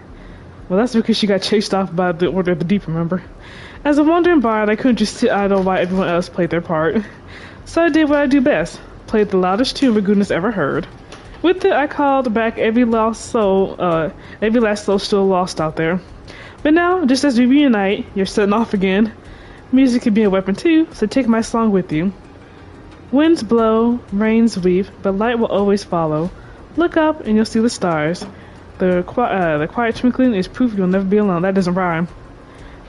Well, that's because she got chased off by the Order of the Deep, remember? As a wandering bard, I couldn't just sit idle while everyone else played their part. So I did what I do best. Played the loudest tune Raguna's ever heard. With it, I called back every last soul still lost out there. But now, just as we reunite, you're setting off again. Music can be a weapon too, so take my song with you. Winds blow, rains weep, but light will always follow. Look up and you'll see the stars. The quiet twinkling is proof you'll never be alone. That doesn't rhyme.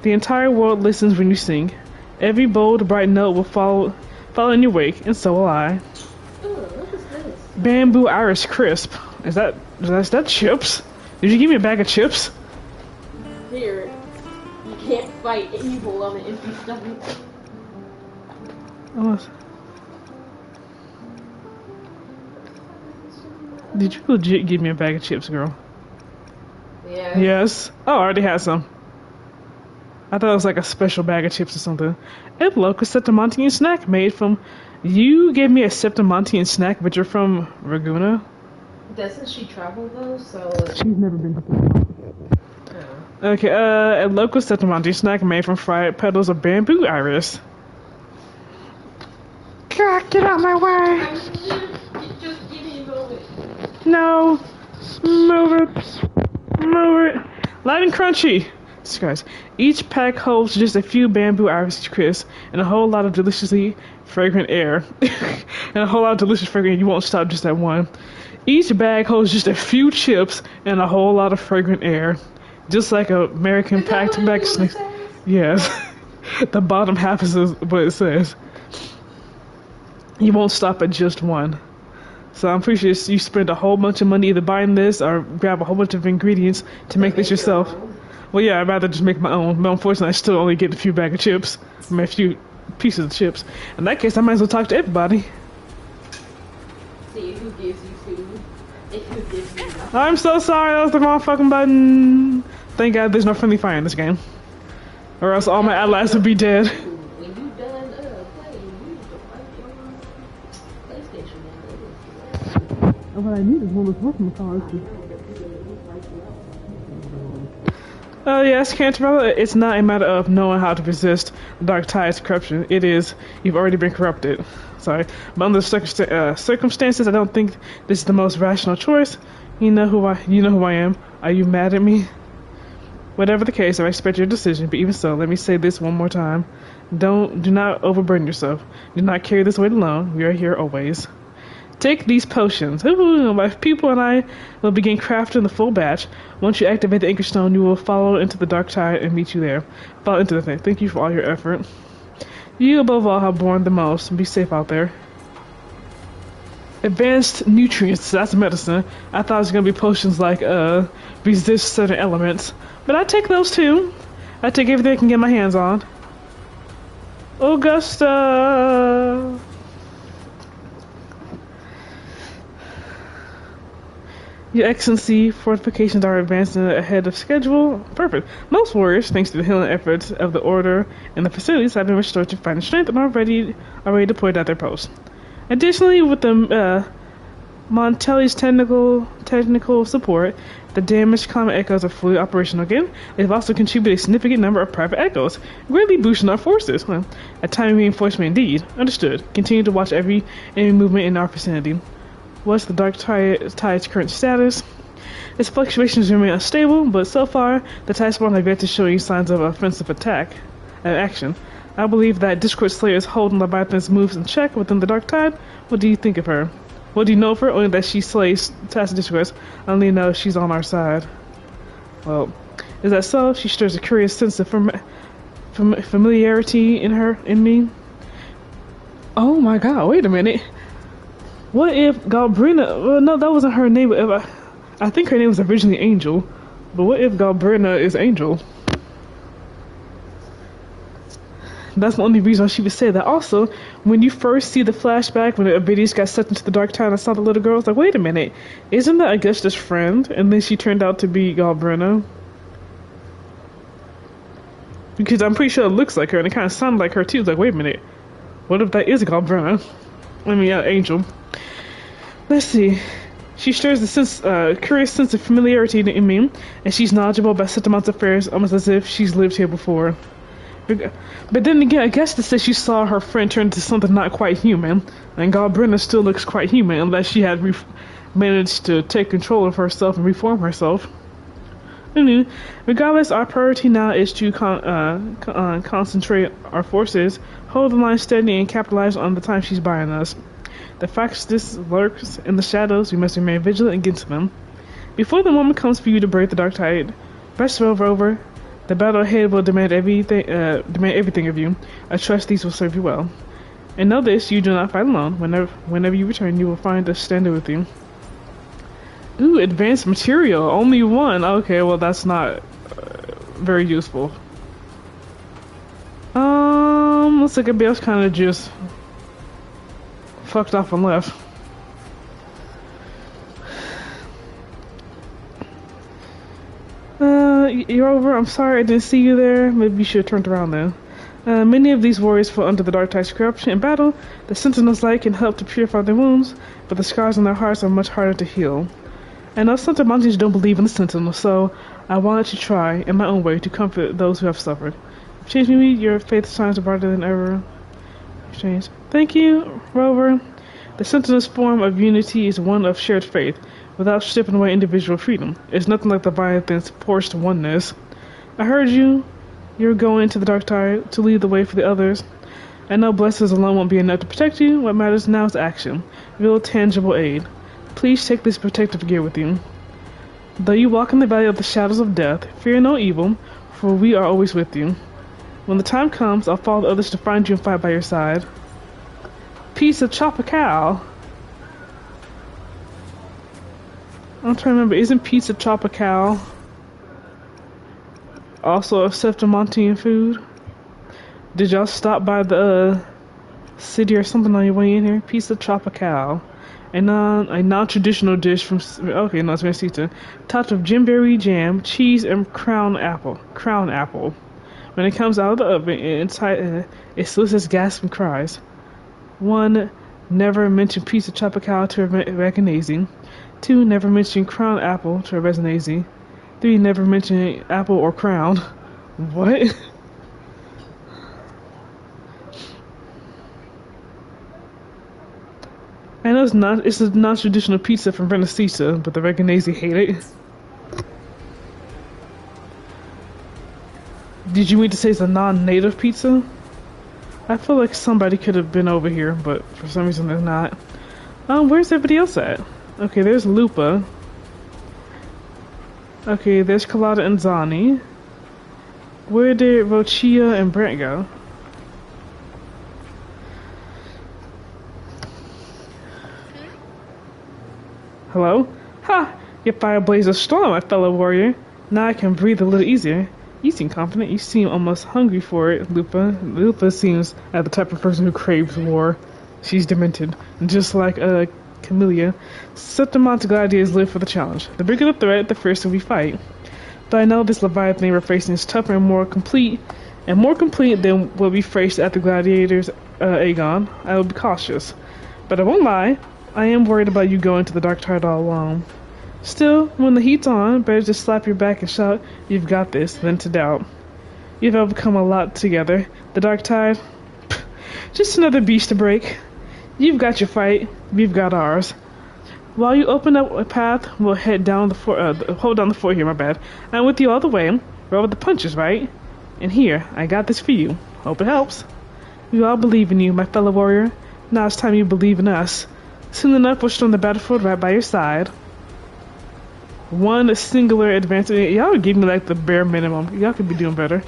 The entire world listens when you sing. Every bold, bright note will follow in your wake, and so will I. Ooh, what is this? Bamboo Irish Crisp. Is that chips? Did you give me a bag of chips? Here, you can't fight evil on an empty stomach. Unless... Did you legit give me a bag of chips, girl? Yeah. Yes. Oh, I already had some. I thought it was like a special bag of chips or something. A local Septimontian snack made from... You gave me a Septimontian snack, but you're from Ragunna? Doesn't she travel though? So she's never been to... Okay, a local Septimontian snack made from fried petals of bamboo iris. God, get out of my way! Just give me a moment. No! Move it! Move it! Light and crunchy! Guys, each pack holds just a few bamboo iris crisps and a whole lot of deliciously fragrant air. And a whole lot of delicious fragrant, you won't stop just at one. Each bag holds just a few chips and a whole lot of fragrant air. Just like a American packed bag of snacks. Yes. The bottom half is what it says. You won't stop at just one. So I'm pretty sure you spend a whole bunch of money either buying this or grab a whole bunch of ingredients to make this yourself. Well, yeah, I'd rather just make my own. But unfortunately, I still only get a few bags of chips. I mean, a few pieces of chips. In that case, I might as well talk to everybody. See who gives you food. If who gives you nothing. I'm so sorry, that was the wrong fucking button. Thank God there's no friendly fire in this game. Or else all my allies would be dead. When you done playing, you need to find your PlayStation. What I need is one of those from the cars. Oh yes, Canterella, it's not a matter of knowing how to resist the dark tide's corruption. It is, you've already been corrupted. Sorry. But under the circumstances, I don't think this is the most rational choice. You know who I am. Are you mad at me? Whatever the case, I respect your decision, but even so, let me say this one more time. Do not overburden yourself. Do not carry this weight alone. We are here always. Take these potions. Ooh, my people and I will begin crafting the full batch. Once you activate the Anchor Stone, you will follow into the dark tide and meet you there. Follow into the thing. Thank you for all your effort. You, above all, have borne the most. Be safe out there. Advanced nutrients. That's medicine. I thought it was going to be potions like, resist certain elements. But I take those too. I take everything I can get my hands on. Augusta! Your Excellency, fortifications are advancing ahead of schedule. Perfect. Most warriors, thanks to the healing efforts of the Order and the facilities, have been restored to fighting strength and are already deployed at their posts. Additionally, with the Montelli's technical support, the damaged comet echoes are fully operational again. They've also contributed a significant number of private echoes, greatly boosting our forces. Well, a timely reinforcement indeed. Understood. Continue to watch every enemy movement in our vicinity. What's the dark tide's current status? Its fluctuations remain unstable, but so far, the tide spawn have yet to show any signs of offensive action. I believe that Discord Slayer is holding Leviathan's moves in check within the dark tide. What do you think of her? What do you know of her? Only that she slays Task Discourse. I only know she's on our side. Well, is that so? She stirs a curious sense of familiarity in me. Oh my god, wait a minute. What if Galbrina... Well, no, that wasn't her name. I think her name was originally Angel. But what if Galbrina is Angel? That's the only reason she would say that. Also, when you first see the flashback, when Avidius got sucked into the dark tide, I saw the little girl, I was like, wait a minute. Isn't that Augusta's friend? And then she turned out to be Galbrina. Because I'm pretty sure it looks like her, and it kind of sounded like her too. I was like, wait a minute. What if that is Galbrina? I mean, Angel. Let's see. She stirs a curious sense of familiarity in me, and she's knowledgeable about Septimon's affairs, almost as if she's lived here before. But then again, Augusta says she saw her friend turn into something not quite human, and Galbrina still looks quite human, unless she had managed to take control of herself and reform herself. Regardless, our priority now is to concentrate our forces, hold the line steady, and capitalize on the time she's buying us. The Factus lurks in the shadows. We must remain vigilant against them. Before the moment comes for you to break the dark tide, rest over. The battle ahead will demand everything of you. I trust these will serve you well. And know this, you do not fight alone. Whenever you return, you will find us standing with you. Ooh, advanced material. Only one. Okay, well that's not very useful. Looks like everybody else kind of just fucked off and left. You're over. I'm sorry I didn't see you there. Maybe you should have turned around then. Many of these warriors fell under the Dark Tide's corruption in battle. The Sentinel's light can help to purify their wounds, but the scars on their hearts are much harder to heal. I know some Tamantis don't believe in the Sentinel, so I wanted to try, in my own way, to comfort those who have suffered. Change me, your faith shines brighter than ever. Exchange. Thank you, Rover. The Sentinel's form of unity is one of shared faith, without stripping away individual freedom. It's nothing like the Leviathan's forced oneness. I heard you. You're going to the Dark Tide to lead the way for the others. I know blessings alone won't be enough to protect you. What matters now is action. Real, tangible aid. Please take this protective gear with you. Though you walk in the valley of the shadows of death, fear no evil, for we are always with you. When the time comes, I'll follow the others to find you and fight by your side. Pizza Tropical. I'm trying to remember, isn't Pizza Tropical also a Septimontian food? Did y'all stop by the city or something on your way in here? Pizza Tropical. A non-traditional dish from... Okay, no, it's Mesita. Topped with Jimberry jam, cheese, and crown apple. When it comes out of the oven, it solicits gasps and cries. 1. Never mention Pizza Tropical to a Reganese. 2. Never mention crown apple to a Reganese. 3. Never mention apple or crown. What? I know it's a non-traditional pizza from Renesita, but the Reganese hate it. Did you mean to say it's a non-native pizza? I feel like somebody could have been over here, but for some reason they're not. Where's everybody else at? Okay, there's Lupa. Okay, there's Colada and Zani. Where did Rochia and Brent go? Hello? Ha! Your fire blazes strong, my fellow warrior. Now I can breathe a little easier. You seem confident. You seem almost hungry for it, Lupa. Lupa seems like the type of person who craves war. She's demented. Just like Camellia. Septimon's gladiators live for the challenge. The bigger the threat, the fiercer we fight. But I know this Leviathan we're facing is tougher and more complete than what we faced at the gladiators, Aegon. I will be cautious. But I won't lie. I am worried about you going to the Dark Tide all alone. Still, when the heat's on, better just slap your back and shout, "You've got this," than to doubt. You've overcome a lot together. The Dark Tide? Pff, just another beast to break. You've got your fight. We've got ours. While you open up a path, we'll head down the hold down the fort here, my bad. I'm with you all the way. Roll with the punches, right? And here, I got this for you. Hope it helps. We all believe in you, my fellow warrior. Now it's time you believe in us. Soon enough, we'll storm the battlefield right by your side. One singular advancement. Y'all give me like the bare minimum. Y'all could be doing better.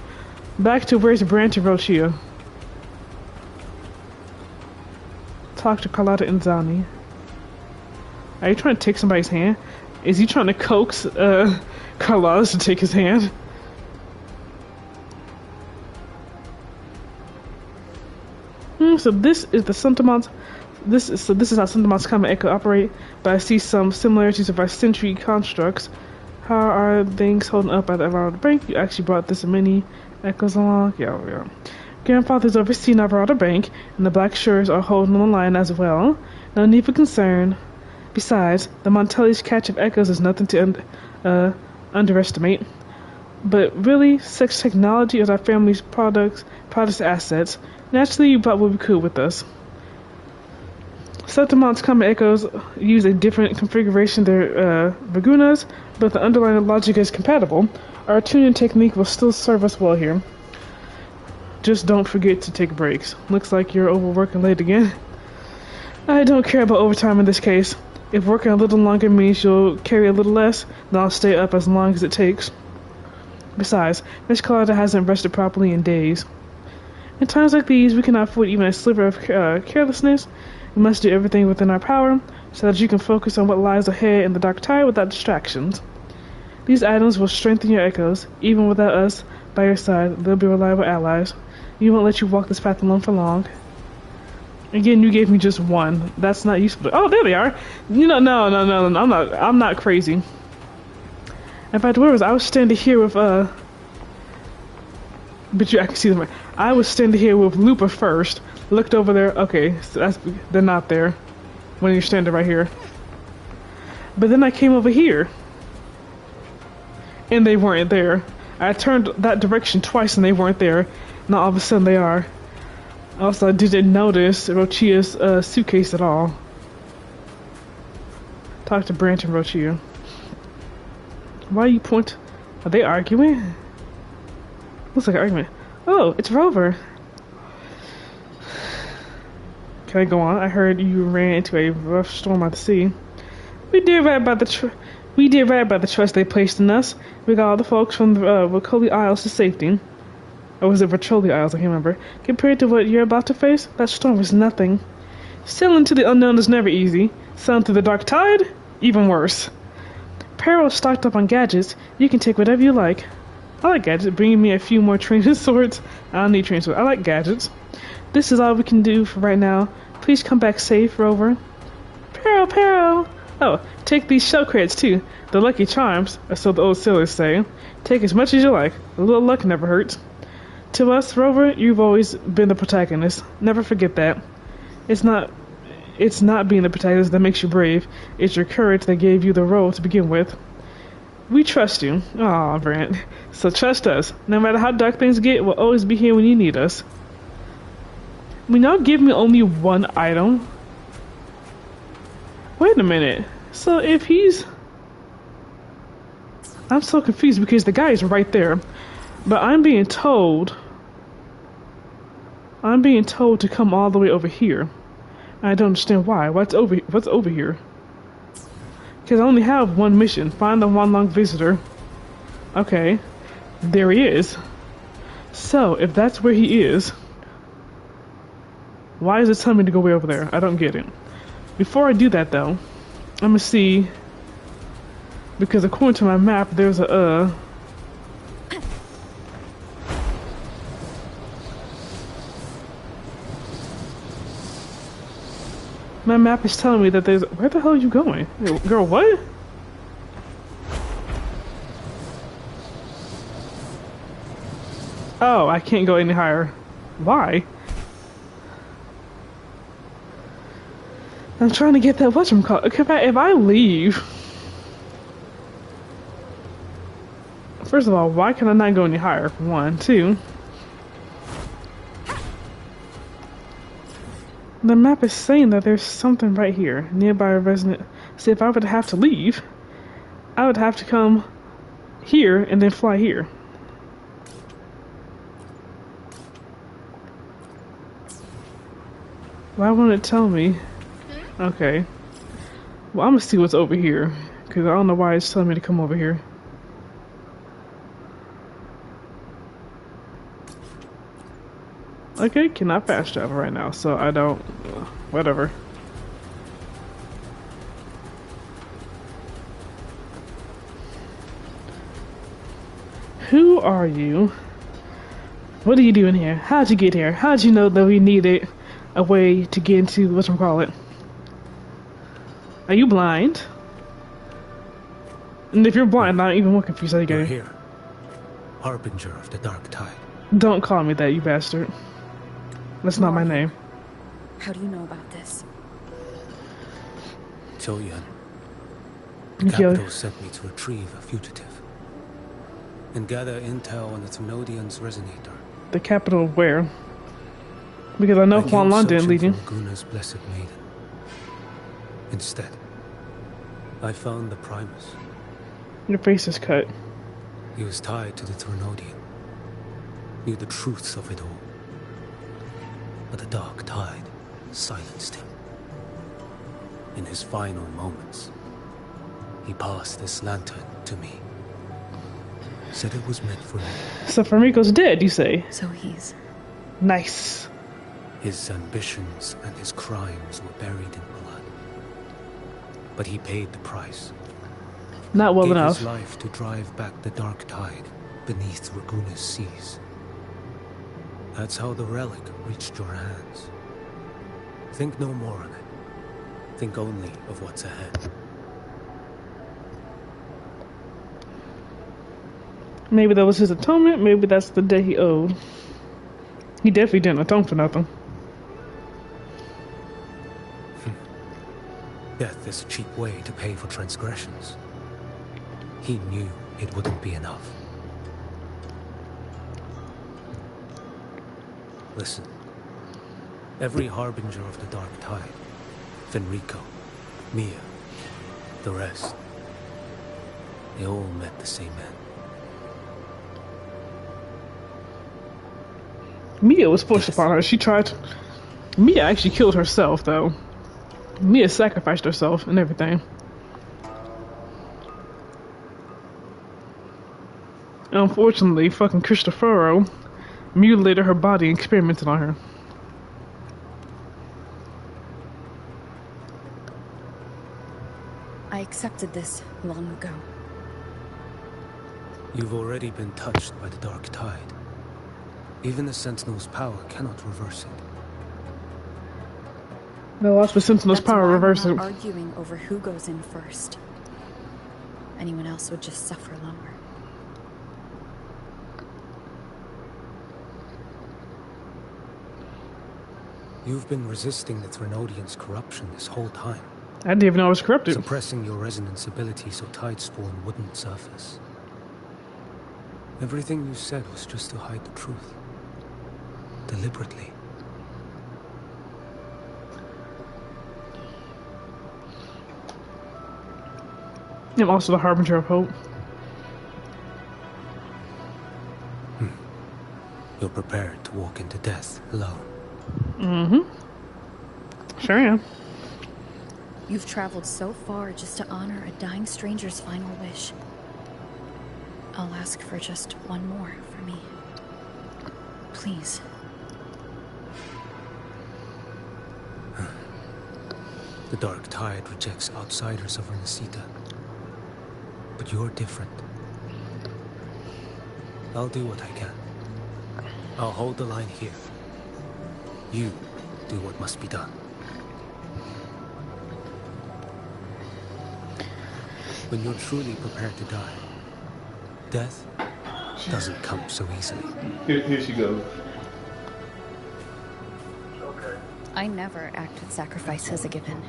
Back to where's Brant and Rochia. Talk to Carlotta and Zani. Are you trying to take somebody's hand? Is he trying to coax Carlotta to take his hand? So this is the Sentiments. This is how Sentiments Common Echo operate, but I see some similarities of our century constructs. How are things holding up at the Alvarado Bank? You actually brought this many echoes along? Yeah. Grandfather's overseeing Alvarado Bank, and the Black Shores are holding the line as well. No need for concern. Besides, the Montelli's catch of echoes is nothing to underestimate. But really, such technology is our family's product assets. Naturally, you brought what we could with us. Septimon's Common Echoes use a different configuration than Raguna's, but the underlying logic is compatible. Our tuning technique will still serve us well here. Just don't forget to take breaks. Looks like you're overworking late again. I don't care about overtime in this case. If working a little longer means you'll carry a little less, then I'll stay up as long as it takes. Besides, Miss Carlotta hasn't rested properly in days. In times like these, we cannot afford even a sliver of carelessness. We must do everything within our power, so that you can focus on what lies ahead in the Dark Tide without distractions. These items will strengthen your echoes. Even without us by your side, they'll be reliable allies. We won't let you walk this path alone for long. Again, you gave me just one. That's not useful. Oh, there they are. You know, no. I'm not crazy. In fact, where was I? I was standing here with but I can see them. I was standing here with Lupa first. Looked over there. Okay, so they're not there. When you're standing right here. But then I came over here. And they weren't there. I turned that direction twice and they weren't there. Now all of a sudden they are. Also, I didn't notice Rochia's suitcase at all. Talk to Branch and Rochia. Why you point? Are they arguing? Looks like an argument. Oh, it's Rover. Can I go on? I heard you ran into a rough storm at the sea. We did right by the trust they placed in us. We got all the folks from the Ricoli Isles to safety. Or was it Ricoli Isles? I can't remember. Compared to what you're about to face, that storm was nothing. Sailing to the unknown is never easy. Sailing through the dark tide? Even worse. Peril stocked up on gadgets. You can take whatever you like. I like gadgets. Bringing me a few more training swords. I don't need training swords. I like gadgets. This is all we can do for right now. Please come back safe, Rover. Peril! Oh, take these shell crates too. The lucky charms, or so the old sailors say. Take as much as you like. A little luck never hurts. To us, Rover, you've always been the protagonist. Never forget that. It's not being the protagonist that makes you brave. It's your courage that gave you the role to begin with. We trust you. Aw, Brant. So trust us. No matter how dark things get, we'll always be here when you need us. When y'all give me only one item? Wait a minute. So if he's... I'm so confused because the guy is right there. But I'm being told to come all the way over here. I don't understand why. What's over here? Because I only have one mission. Find the one-long visitor. Okay. There he is. So, if that's where he is, why is it telling me to go way over there? I don't get it. Before I do that, though, I'm gonna see... Because according to my map, there's a, My map is telling me that there's... Where the hell are you going? Girl, what? Oh, I can't go any higher. Why? I'm trying to get that whatchamacallit. Okay, if I leave... First of all, why can I not go any higher? One, two... The map is saying that there's something right here, nearby a resident. See, if I would have to leave, I would have to come here and then fly here. Why won't it tell me? Okay. Well, I'm gonna see what's over here, because I don't know why it's telling me to come over here. Okay, cannot fast travel right now, so I don't... whatever. Who are you? What are you doing here? How'd you get here? How'd you know that we needed a way to get into whatchamacallit? Are you blind? And if you're blind, I'm even more confused how you get here. Harbinger of the Dark Tide. Don't call me that, you bastard. That's not my name. How do you know about this? Choyan. The capital sent me to retrieve a fugitive. And gather intel on the Thermodian's resonator. The capital where? Because I know Huan Lan didn't lead you. Raguna's blessed maiden. Instead, I found the Primus. Your face is cut. He was tied to the Thermodian. Knew the truths of it all. But the Dark Tide silenced him. In his final moments, he passed this lantern to me. Said it was meant for me. So Firmiko's dead, you say? So he's... Nice. His ambitions and his crimes were buried in blood. But he paid the price. Not well enough. Gave his life to drive back the Dark Tide beneath Raguna's seas. That's how the relic reached your hands. Think no more on it. Think only of what's ahead. Maybe that was his atonement, maybe that's the day he owed. He definitely didn't atone for nothing. Death is a cheap way to pay for transgressions. He knew it wouldn't be enough. Listen. Every harbinger of the Dark Tide, Fenrico, Mia, the rest, they all met the same end. Mia was forced upon her. She tried. Mia actually killed herself, though. Mia sacrificed herself and everything. Unfortunately, fucking Cristoforo mutilated her body and experimented on her. I accepted this long ago. You've already been touched by the Dark Tide. Even the Sentinel's power cannot reverse it. No loss for Sentinel's power reversing. We're not arguing over who goes in first. Anyone else would just suffer longer. You've been resisting the Threnodians' corruption this whole time. I didn't even know I was corrupted. Suppressing your resonance ability so Tidespawn wouldn't surface. Everything you said was just to hide the truth. Deliberately. I'm also the harbinger of hope. You're prepared to walk into death alone. Mm-hmm. Sure am. You've traveled so far just to honor a dying stranger's final wish. I'll ask for just one more for me. Please. The Dark Tide rejects outsiders of Renacita. But you're different. I'll do what I can. I'll hold the line here. You do what must be done. When you're truly prepared to die, death doesn't come so easily. Here she goes. I never act with sacrifice as a given.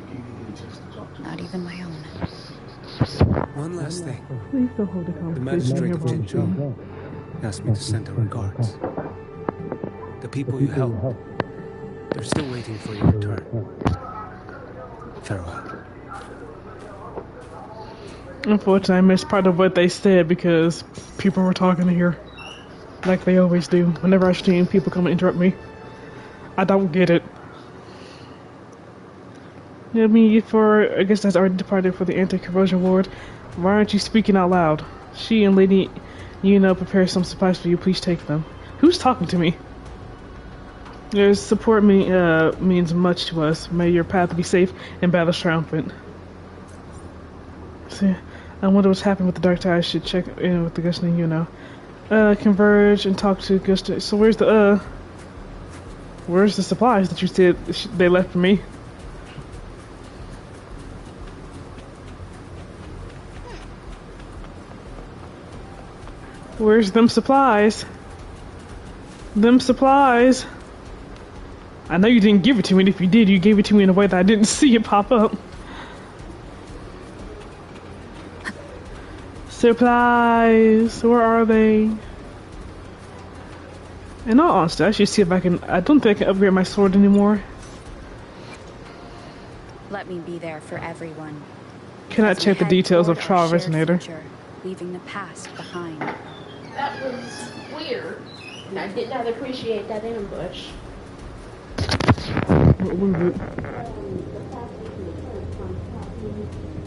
Not even my own. One last thing. Please don't hold the The conversation. magistrate of Jinzhou asked me to send her regards. The people you helped, they're still waiting for your return. Farewell. Unfortunately, I missed part of what they said because people were talking to her. Like they always do. Whenever I stream, people come and interrupt me. I don't get it. I mean, I guess that's already departed for the anti-corrosion ward. Why aren't you speaking out loud? She and Lady Yuna prepare some supplies for you. Please take them. Who's talking to me? Your support means much to us. May your path be safe and battles triumphant. See, I wonder what's happened with the Dark Tide. I should check in with the Gusta and Yuna. Converge and talk to Gusta. So where's the supplies that you said they left for me? Where's them supplies? Them supplies. I know you didn't give it to me, and if you did, you gave it to me in a way that I didn't see it pop up. Supplies, where are they? In all honesty, I should see if I can. I don't think I can upgrade my sword anymore. Let me be there for everyone. Can I As we check the head details of toward Trial our shared Resonator? future, leaving the past behind. That was weird. And I did not appreciate that ambush. What was it?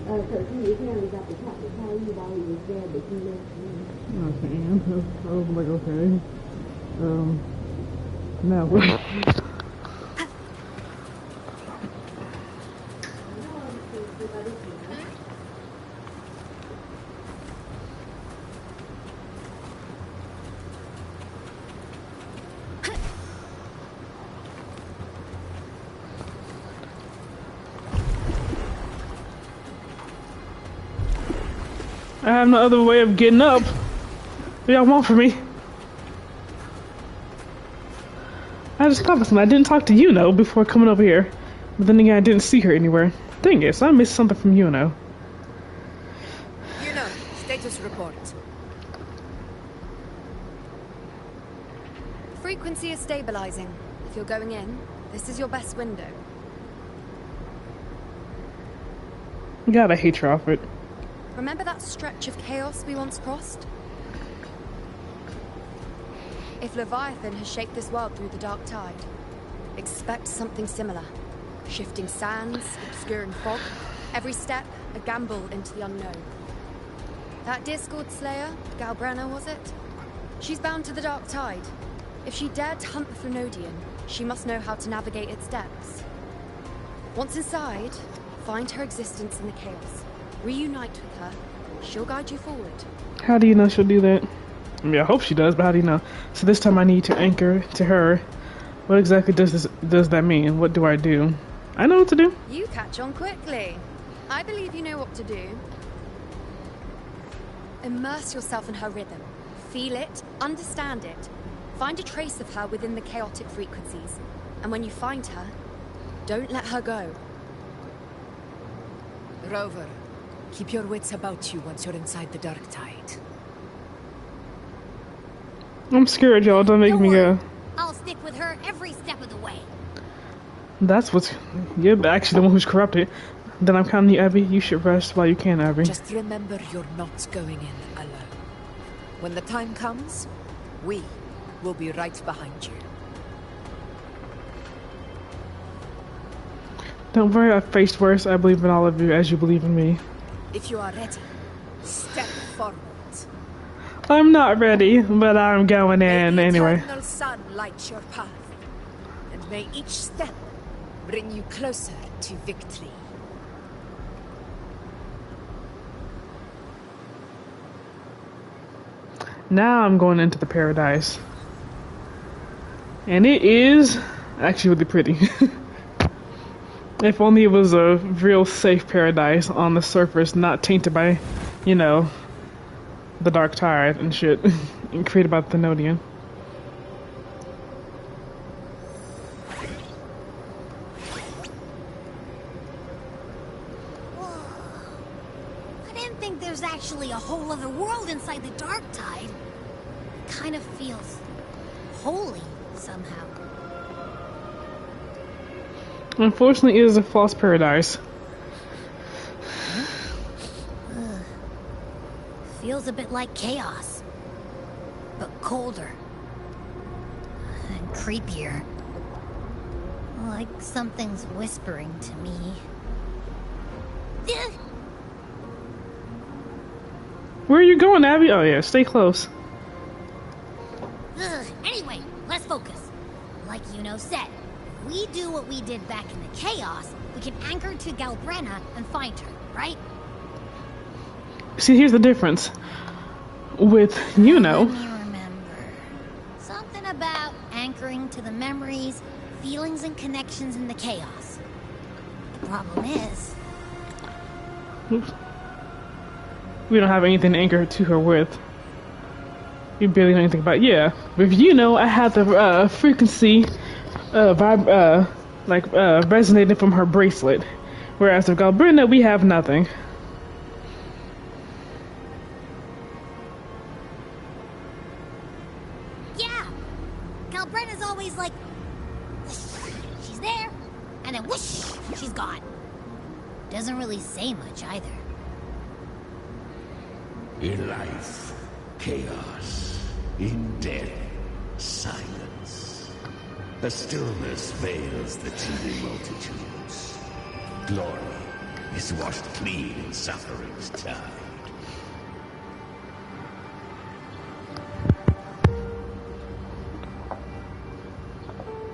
Okay, I was like, okay. Now what? I have no other way of getting up. What y'all want from me? I just thought of something. I didn't talk to Yuno before coming over here. But then again, I didn't see her anywhere. Dang it, so I missed something from Yuno. Yuno, status report. Frequency is stabilizing. If you're going in, this is your best window. God, I hate your outfit. Remember that stretch of chaos we once crossed? If Leviathan has shaped this world through the dark tide, expect something similar. Shifting sands, obscuring fog, every step a gamble into the unknown. That Discord Slayer, Galbrenna was it? She's bound to the dark tide. If she dared to hunt the Thrunodian, she must know how to navigate its depths. Once inside, find her existence in the chaos. Reunite with her. She'll guide you forward. How do you know she'll do that? I mean, I hope she does, but how do you know? So this time I need to anchor to her. What exactly does that mean? What do I do? I know what to do. You catch on quickly. I believe you know what to do. Immerse yourself in her rhythm. Feel it, understand it. Find a trace of her within the chaotic frequencies. And when you find her, don't let her go. Rover, keep your wits about you once you're inside the dark tide. I'm scared, y'all. Don't make me go. I'll stick with her every step of the way. That's what's... You're actually the one who's corrupted. Then I'm counting you, Abby. You should rest while you can, Abby. Just remember you're not going in alone. When the time comes, we will be right behind you. Don't worry, I faced worse. I believe in all of you as you believe in me. If you are ready, step forward. I'm not ready, but I'm going in anyway. May the eternal sun light your path, and may each step bring you closer to victory. Now I'm going into the paradise. And it is actually really pretty. If only it was a real safe paradise on the surface, not tainted by, you know, the dark tide and shit and created by the Thrunodian. I didn't think there's actually a whole other world inside the dark tide. It kind of feels holy somehow. Unfortunately, it is a false paradise. Feels a bit like chaos, but colder and creepier. Like something's whispering to me. Where are you going, Abby? Oh yeah, stay close. Anyway, let's focus. Like Yuno said, if we do what we did back in the chaos, we can anchor to Galbrenna and find her, right? See, here's the difference. With Yuno. Let me remember. Something about anchoring to the memories, feelings, and connections in the chaos. The problem is... Oops. We don't have anything to anchor to her with. You barely know anything about it. Yeah. With Yuno, I had the frequency resonating from her bracelet. Whereas with Galbrenna, we have nothing. Yeah! Galbrenna's always like... she's there, and then whoosh, she's gone. Doesn't really say much either. In life, chaos. In death, silence. A stillness veils the teeming multitudes. Glory is washed clean in suffering's tide.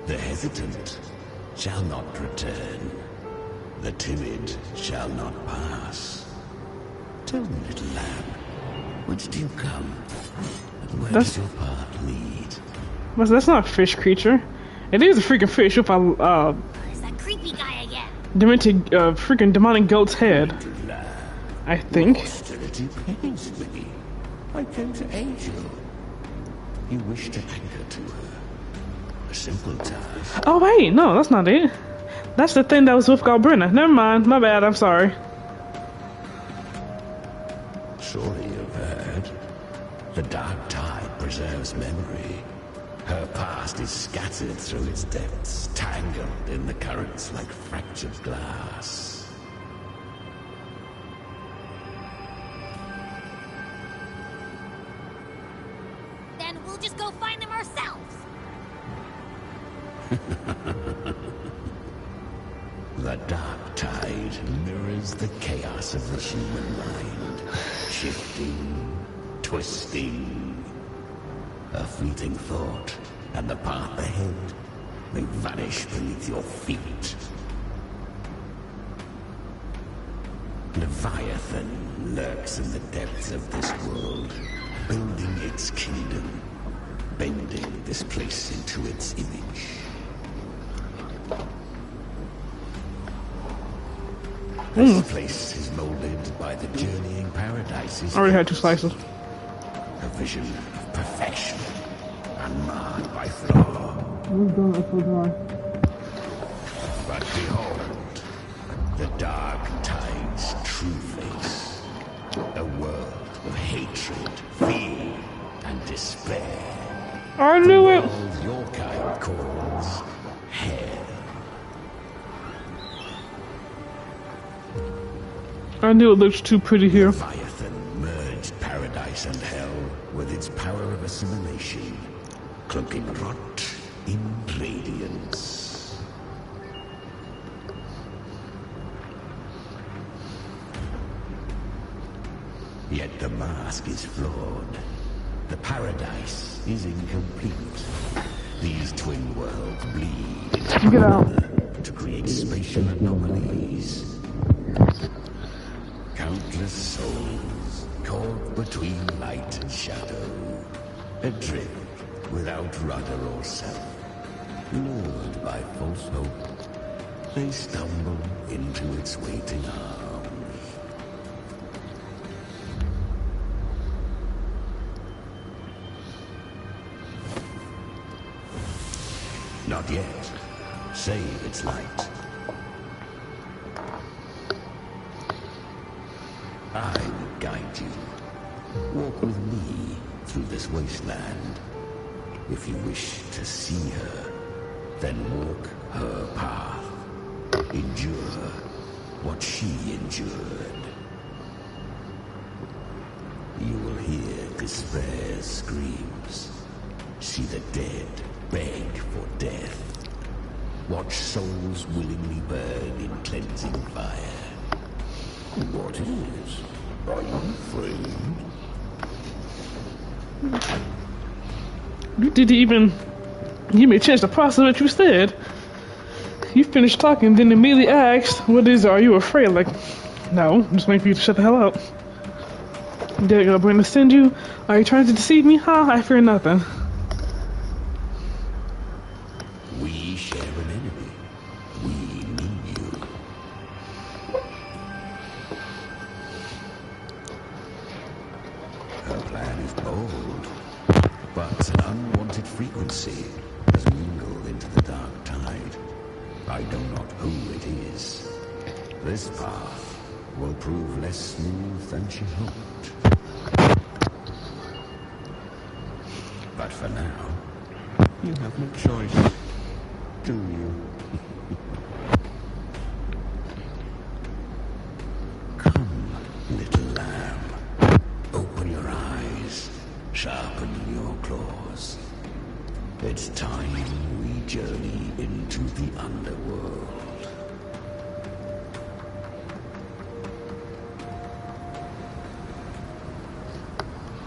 The hesitant shall not return. The timid shall not pass. Tell me, little lamb, whence do you come? And where does your path lead? That's not a fish creature. It is a freaking fish with a It's that creepy guy again. demented freaking demonic goat's head. I think. Hostility pains me. I came to aid you. You wish to anchor to her. A simple task. Oh wait, no, that's not it. That's the thing that was with Galbrina. Never mind, my bad, I'm sorry. Surely you've heard. The dark tide preserves memory. Her past is scattered through its depths, tangled in the currents like fractured glass. Then we'll just go find them ourselves. The dark tide mirrors the chaos of the human mind, shifting, twisting. A fleeting thought, and the path ahead may vanish beneath your feet. Leviathan lurks in the depths of this world, building its kingdom, bending this place into its image. This place is molded by the journeying paradises. I already had 2 slices. A vision of perfection, unmarred by flaw. But behold, the dark tide's true face. A world of hatred, fear, and despair. I knew it! The world your kind calls hell. I knew it looked too pretty here. Leviathan merged paradise and hell with its power of assimilation, cloaking rot in radiance. Yet the mask is flawed. The paradise is incomplete. These twin worlds bleed into Get out. one another to create spatial anomalies. Countless souls caught between light and shadow, adrift without rudder or self, lured by false hope, they stumble into its waiting arms. Not yet. Save its light. I will guide you. Walk with me through this wasteland. If you wish to see her, then walk her path. Endure what she endured. You will hear despair's screams. See the dead beg for death. Watch souls willingly burn in cleansing fire. What is? Are you afraid? You didn't even give me a chance to process what you said. You finished talking, then immediately asked, what is it? Are you afraid? Like, no, I'm just waiting for you to shut the hell up. Did Galbrina send you? Are you trying to deceive me? Huh? I fear nothing. We share an enemy. We need you. Her plan is bold, but an unwanted frequency has mingled into the dark tide. I know not who it is. This path will prove less smooth than she hoped. But for now, you have no choice, do you? Come, little lamb. Open your eyes. Sharpen your claws. It's time we journey into the underworld.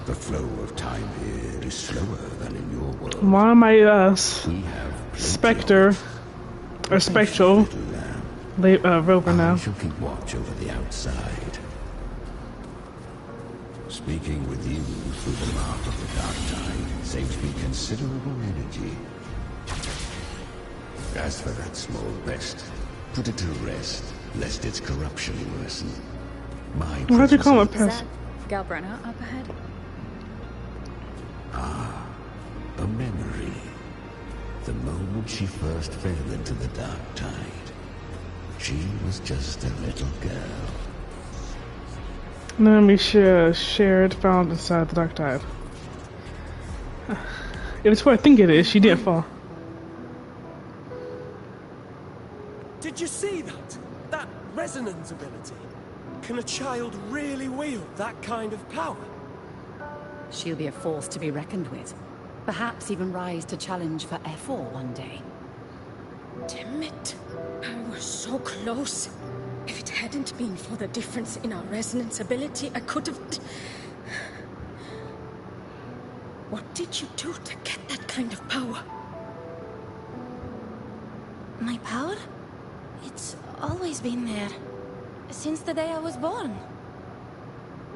The flow of time here is slower than in your world. Why am I, Spectre, or Spectral, Rover now? I shall keep watch over the outside. Speaking with you through the mark of the dark tide saves me considerable energy. As for that small pest, put it to rest, lest its corruption worsen. My Why'd you call him a presence- pest? Galbrenna up ahead? Ah, a memory. The moment she first fell into the dark tide, she was just a little girl. Let me share shared found inside the dark tide. If it's what I think it is, she didn't fall. Did you see that? That resonance ability? Can a child really wield that kind of power? She'll be a force to be reckoned with. Perhaps even rise to challenge for Efor one day. Damn it. I was so close. If it hadn't been for the difference in our resonance ability, I could have... What did you do to get that kind of power? My power? It's always been there. Since the day I was born.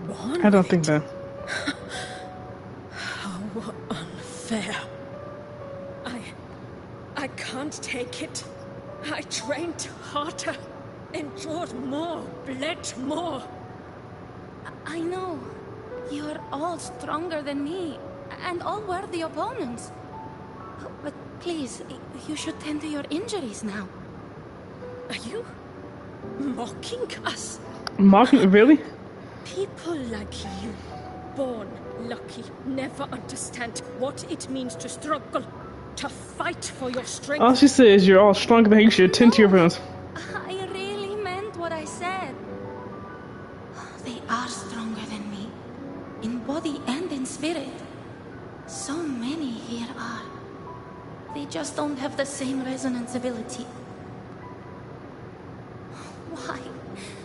Born? I don't think that. How unfair. I can't take it. I trained harder, endured more, bled more. I know. You're all stronger than me, and all worthy opponents. But please, you should tend to your injuries now. Are you mocking us? Mocking? Really? People like you, born lucky, never understand what it means to struggle, to fight for your strength. All she says is you're all stronger than you should tend to your wounds. I really meant what I said. They are stronger than me, in body and in spirit. So many here are. They just don't have the same resonance ability. Why?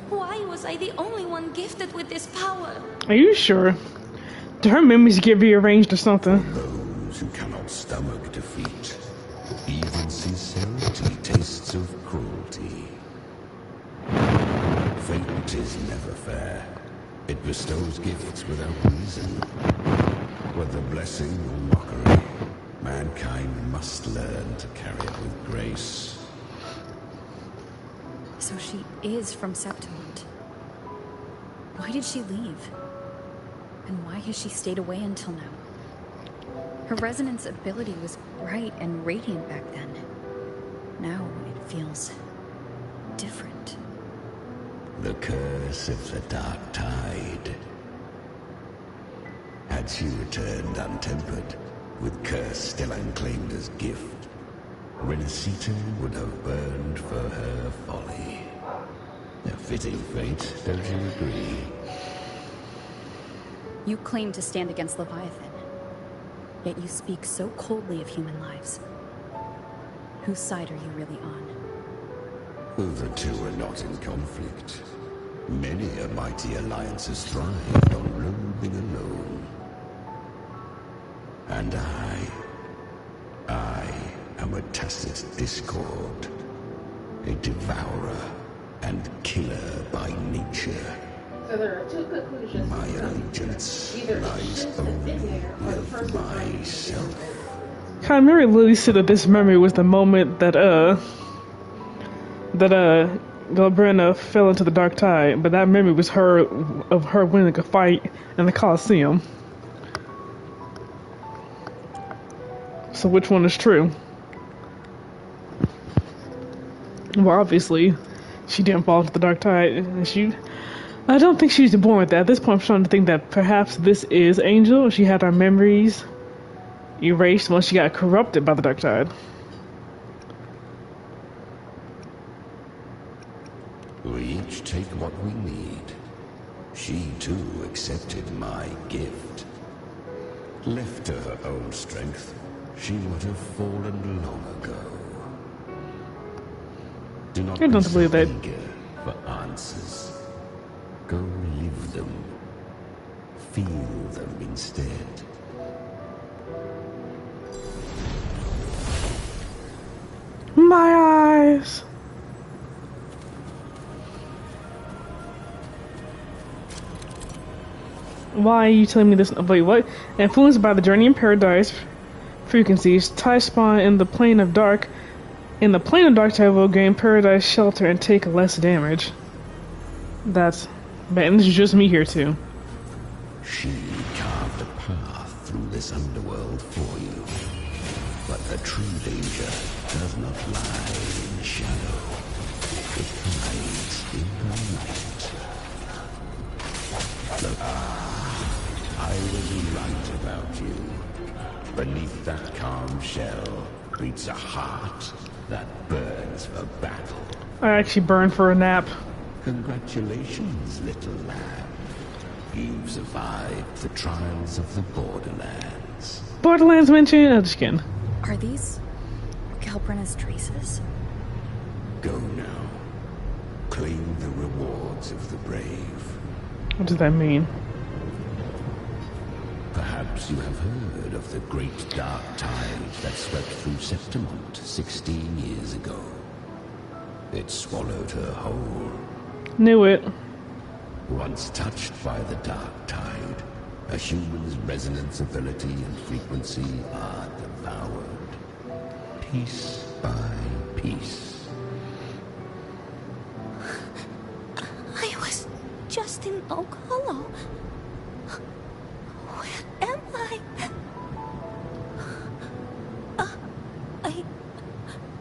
Why was I the only one gifted with this power? Are you sure? Do her memories get rearranged or something? Those who cannot stomach defeat, even sincerity tastes of cruelty. Fate is never fair. It bestows gifts without reason. Whether blessing or mockery, mankind must learn to carry it with grace. So she is from Septimont. Why did she leave? And why has she stayed away until now? Her resonance ability was bright and radiant back then. Now it feels different. The curse of the dark tide. Had she returned untempered, with curse still unclaimed as gift, Renacita would have burned for her folly. A fitting fate, don't you agree? You claim to stand against Leviathan, yet you speak so coldly of human lives. Whose side are you really on? The two are not in conflict. Many a mighty alliance has thrived on roaming alone. And I am a tacit discord, a devourer and killer by nature. So there are two conclusions. My allegiance lies only with myself. I remember Lily said that this memory was the moment that Galbrenna fell into the dark tide, but that memory was her winning a fight in the Colosseum. So which one is true? Well, obviously, she didn't fall into the dark tide, and I don't think she's born with that. At this point, I'm starting to think that perhaps this is Angel. She had her memories erased once she got corrupted by the dark tide. We each take what we need. She too accepted my gift. Left to her own strength, she would have fallen long ago. Do not I don't be believe so that. eager for answers. Go live them. Feel them instead. My eyes! Why are you telling me this? Wait, what? Influenced by the journey in paradise frequencies, Tide spawn in the plane of dark. In the plane of dark, Tide will gain paradise shelter and take less damage. That's Man, this is just me here too. She carved a path through this underworld for you. But the true danger does not lie in the shadow. It hides in the light. Look, I was right about you. Beneath that calm shell beats a heart that burns for battle. I actually burned for a nap. Congratulations, little lamb. You've survived the trials of the Borderlands. Borderlands mentioned? Oh, just kidding. Are these Calbrenna's traces? Go now. Claim the rewards of the brave. What does that mean? Perhaps you have heard of the great dark tide that swept through Septimont 16 years ago. It swallowed her whole. Knew it. Once touched by the dark tide, a human's resonance ability and frequency are devoured, piece by piece. I was just in Oak Hollow. Where am I?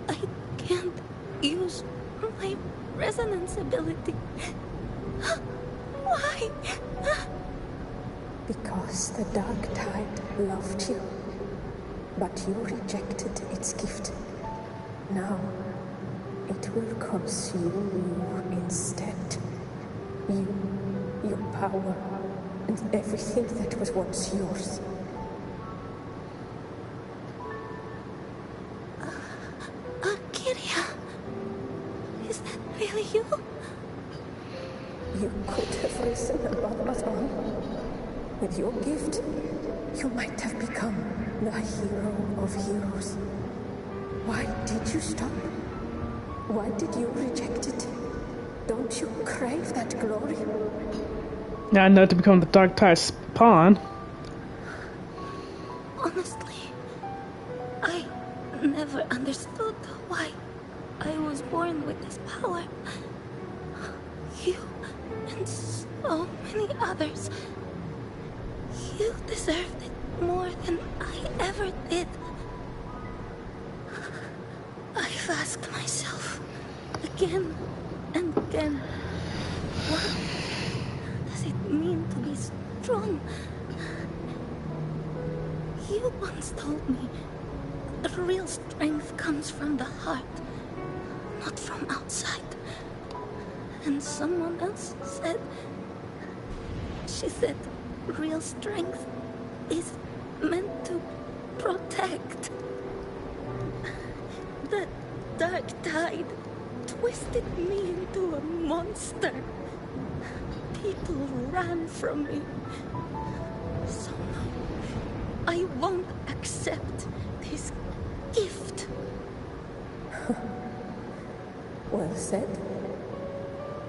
I can't use my resonance ability. Why? Because the dark tide loved you, but you rejected its gift. Now, it will consume you instead. You, your power, and everything that was once yours. Kiria, is that really you? You could have risen above us all. With your gift, you might have become the hero of heroes. Why did you stop? Why did you reject it? Don't you crave that glory? Now I know to become the Dark Tide's pawn. Honestly, I never understood why I was born with this power. You and so many others. You deserved it more than I ever did. I've asked myself again and again, what does it mean to be strong? You once told me that real strength comes from the heart, not from outside. And someone else said, she said, real strength is meant to protect. That dark tide twisted me into a monster. People ran from me. So no, I won't accept this gift. Well said.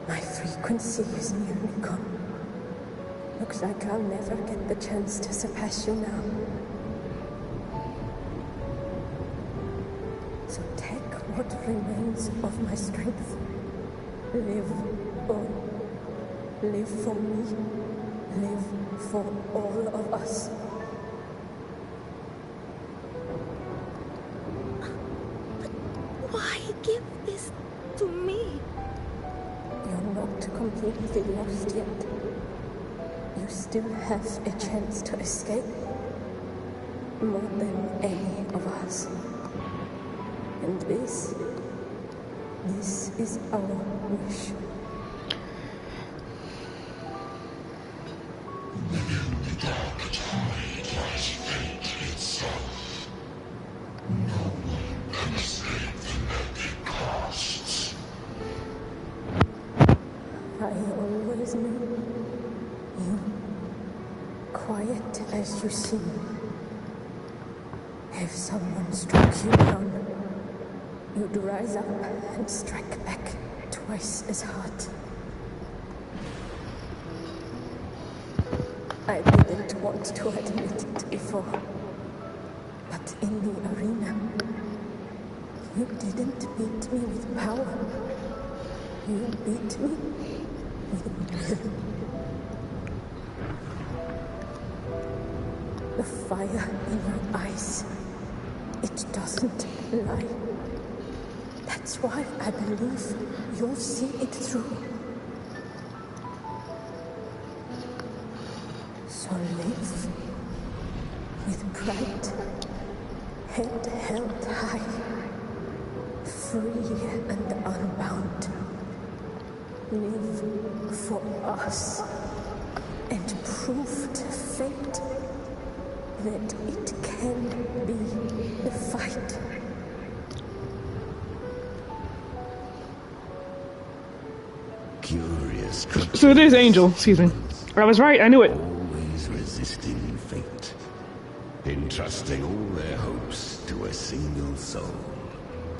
My frequency is nearly gone. Looks like I'll never get the chance to surpass you now. So take what remains of my strength. Live on. Live for me. Live for all of us. But why give this to me? You're not completely lost yet. You still have a chance to escape. More than any of us. And this is our wish. Within the dark tide lies fate itself. No one can escape the net it casts. I always knew you, quiet as you seem. If someone struck you down, you'd rise up and strike back twice as hard. I didn't want to admit it before, but in the arena, you didn't beat me with power. You beat me The fire in your eyes, it doesn't lie. That's why I believe you'll see it through. So live with pride, head held high, free and unbound. Live for us and prove to fate that it can be the fight. Curious. So it is Angel, excuse me. I was right, I knew it. Always resisting fate, entrusting all their hopes to a single soul,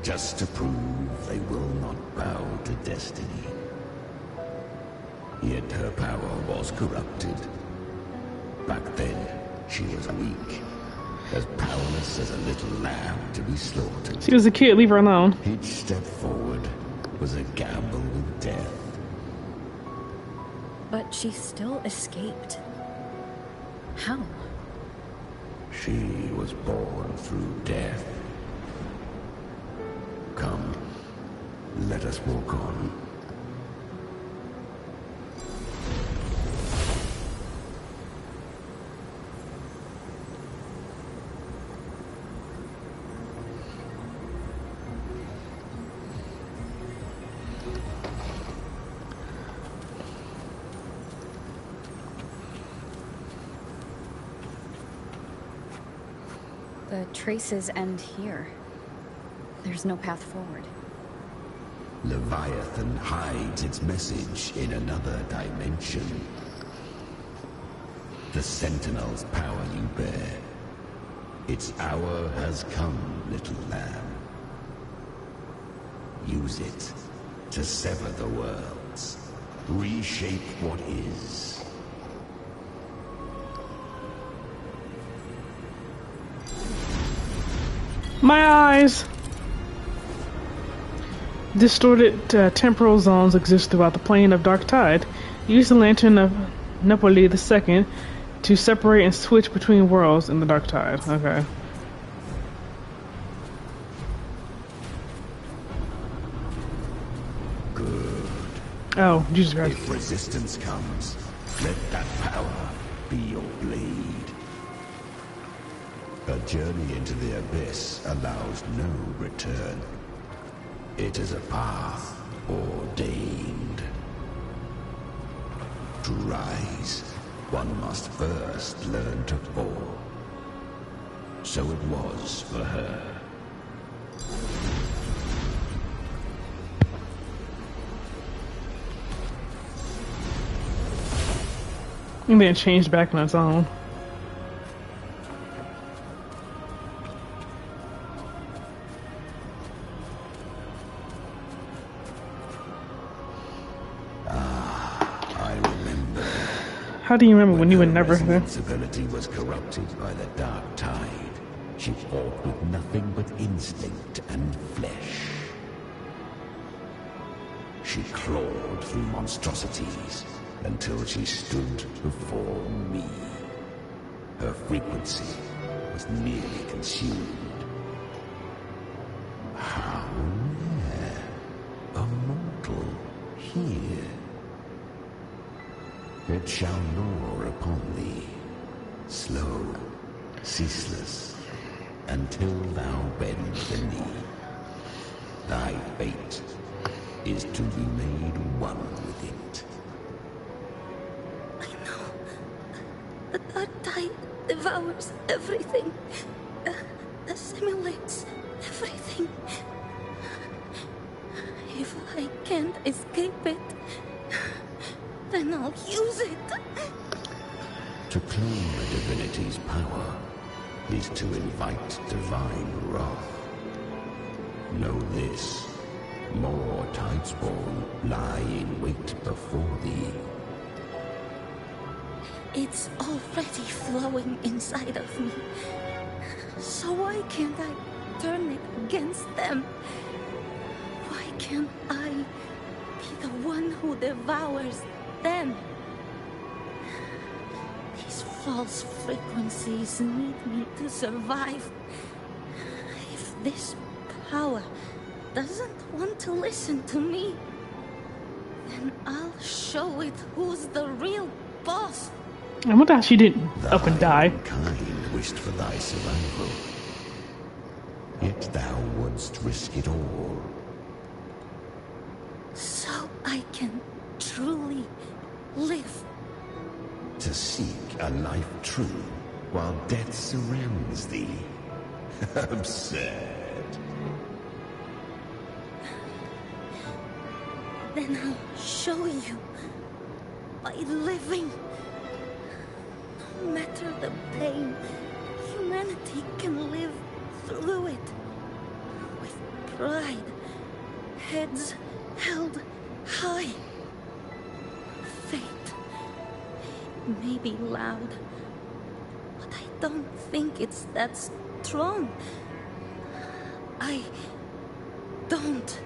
just to prove they will not bow to destiny. Yet her power was corrupted. Back then, she was weak, as powerless as a little lamb to be slaughtered. She was a kid, leave her alone. Each step forward was a gamble with death. But she still escaped. How? She was born through death. Come, let us walk on. The traces end here. There's no path forward. Leviathan hides its message in another dimension. The Sentinel's power you bear. Its hour has come, little lamb. Use it to sever the worlds. Reshape what is. My eyes! Distorted temporal zones exist throughout the plane of Dark Tide. Use the Lantern of Nepali II to separate and switch between worlds in the Dark Tide. Okay. Good. Oh, Jesus Christ. If resistance comes, let that power be your blade. A journey into the abyss allows no return. It is a path ordained. To rise, one must first learn to fall. So it was for her. And then it changed back on its own. How do you remember when you were never there? Its ability was corrupted by the Dark Tide. She fought with nothing but instinct and flesh. She clawed through monstrosities until she stood before me. Her frequency was nearly consumed. How rare, a mortal here. It shall gnaw upon thee, slow, ceaseless, until thou bend the knee. Thy fate is to be made one with it. I know. The Dark Tide devours everything. Assimilates everything. If I can't escape it, then I'll use it. To claim a divinity's power is to invite divine wrath. Know this, more Tidespawn lie in wait before thee. It's already flowing inside of me. So why can't I turn it against them? Why can't I be the one who devours them. These false frequencies need me to survive. If this power doesn't want to listen to me, then I'll show it who's the real boss. I wonder how she didn't up and die. Kind wished for thy survival. Yet thou wouldst risk it all. So I can truly live. To seek a life true, while death surrounds thee. Absurd. Then I'll show you by living. No matter the pain, humanity can live through it. With pride, heads held high. Fate may be loud, but I don't think it's that strong. I don't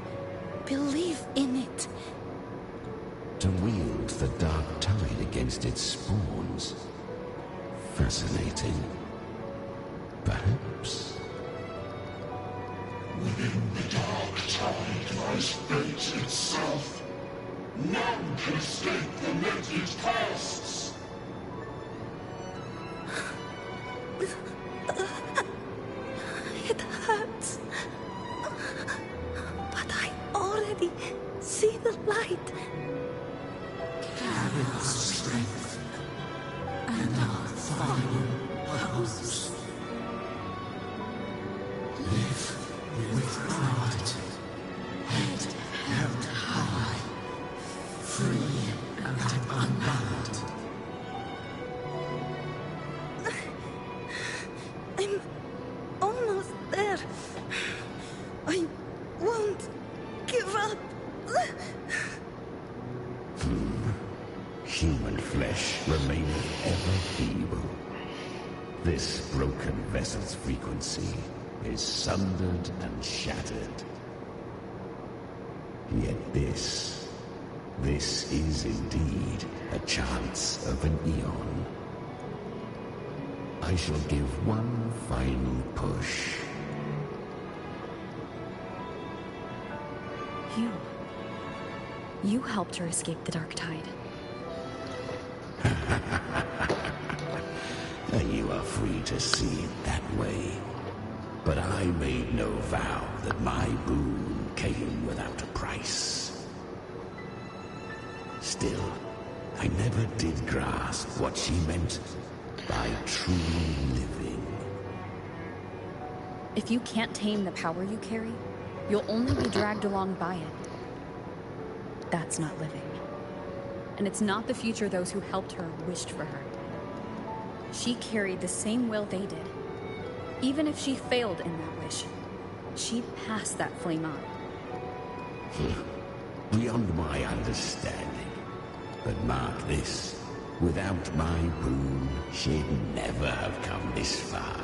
believe in it. To wield the dark tide against its spawns. Fascinating. Perhaps. Within the dark tide lies fate itself. None can escape the meted pasts. It hurts. But I already see the light. Carry our strength and our final hopes. Live with pride, head held high, free and unbound. I'm almost there. I won't give up. Human flesh remaineth ever feeble. This broken vessel's frequency is sundered and shattered. Yet this is indeed a chance of an eon. I shall give one final push. You helped her escape the dark tide. You are free to see it that way. But I made no vow that my boon came without a price. Still, I never did grasp what she meant by truly living. If you can't tame the power you carry, you'll only be dragged along by it. That's not living. And it's not the future those who helped her wished for her. She carried the same will they did. Even if she failed in that wish, she'd pass that flame on. Beyond my understanding. But mark this, without my boon, she'd never have come this far.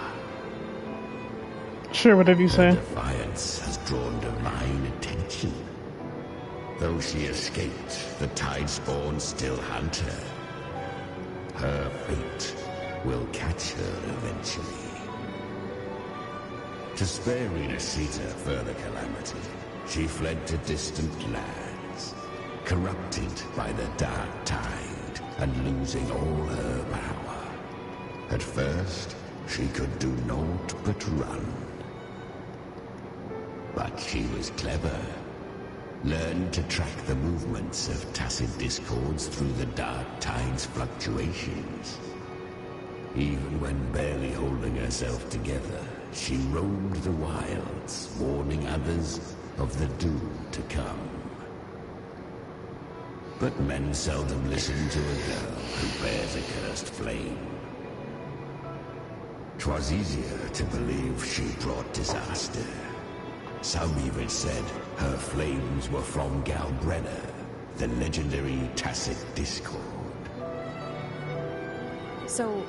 Sure, whatever you say. Her defiance has drawn divine attention. Though she escaped, the Tidespawn still hunt her. Her fate will catch her eventually. To spare Renacita further calamity, she fled to distant lands, corrupted by the dark tide and losing all her power. At first, she could do naught but run. But she was clever. Learned to track the movements of tacit discords through the dark tide's fluctuations. Even when barely holding herself together, she roamed the wilds, warning others of the doom to come. But men seldom listen to a girl who bears a cursed flame. 'Twas easier to believe she brought disaster. Some even said her flames were from Galbrenna, the legendary tacit discord. So,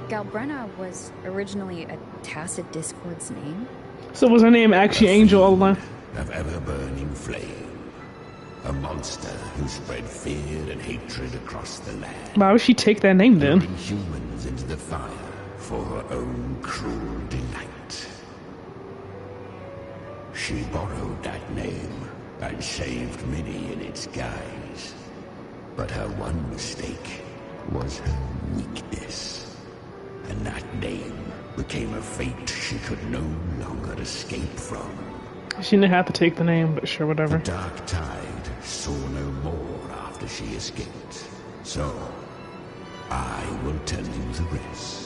Galbrenna was originally a tacit discord's name? So was her name actually Angel all along? Of ever-burning flame. A monster who spread fear and hatred across the land. Why would she take that name then? Luring humans into the fire for her own cruel delight. She borrowed that name and saved many in its guise. But her one mistake was her weakness. And that name became a fate she could no longer escape from. She didn't have to take the name, but sure, whatever. The Dark Tide saw no more after she escaped. So, I will tell you the rest.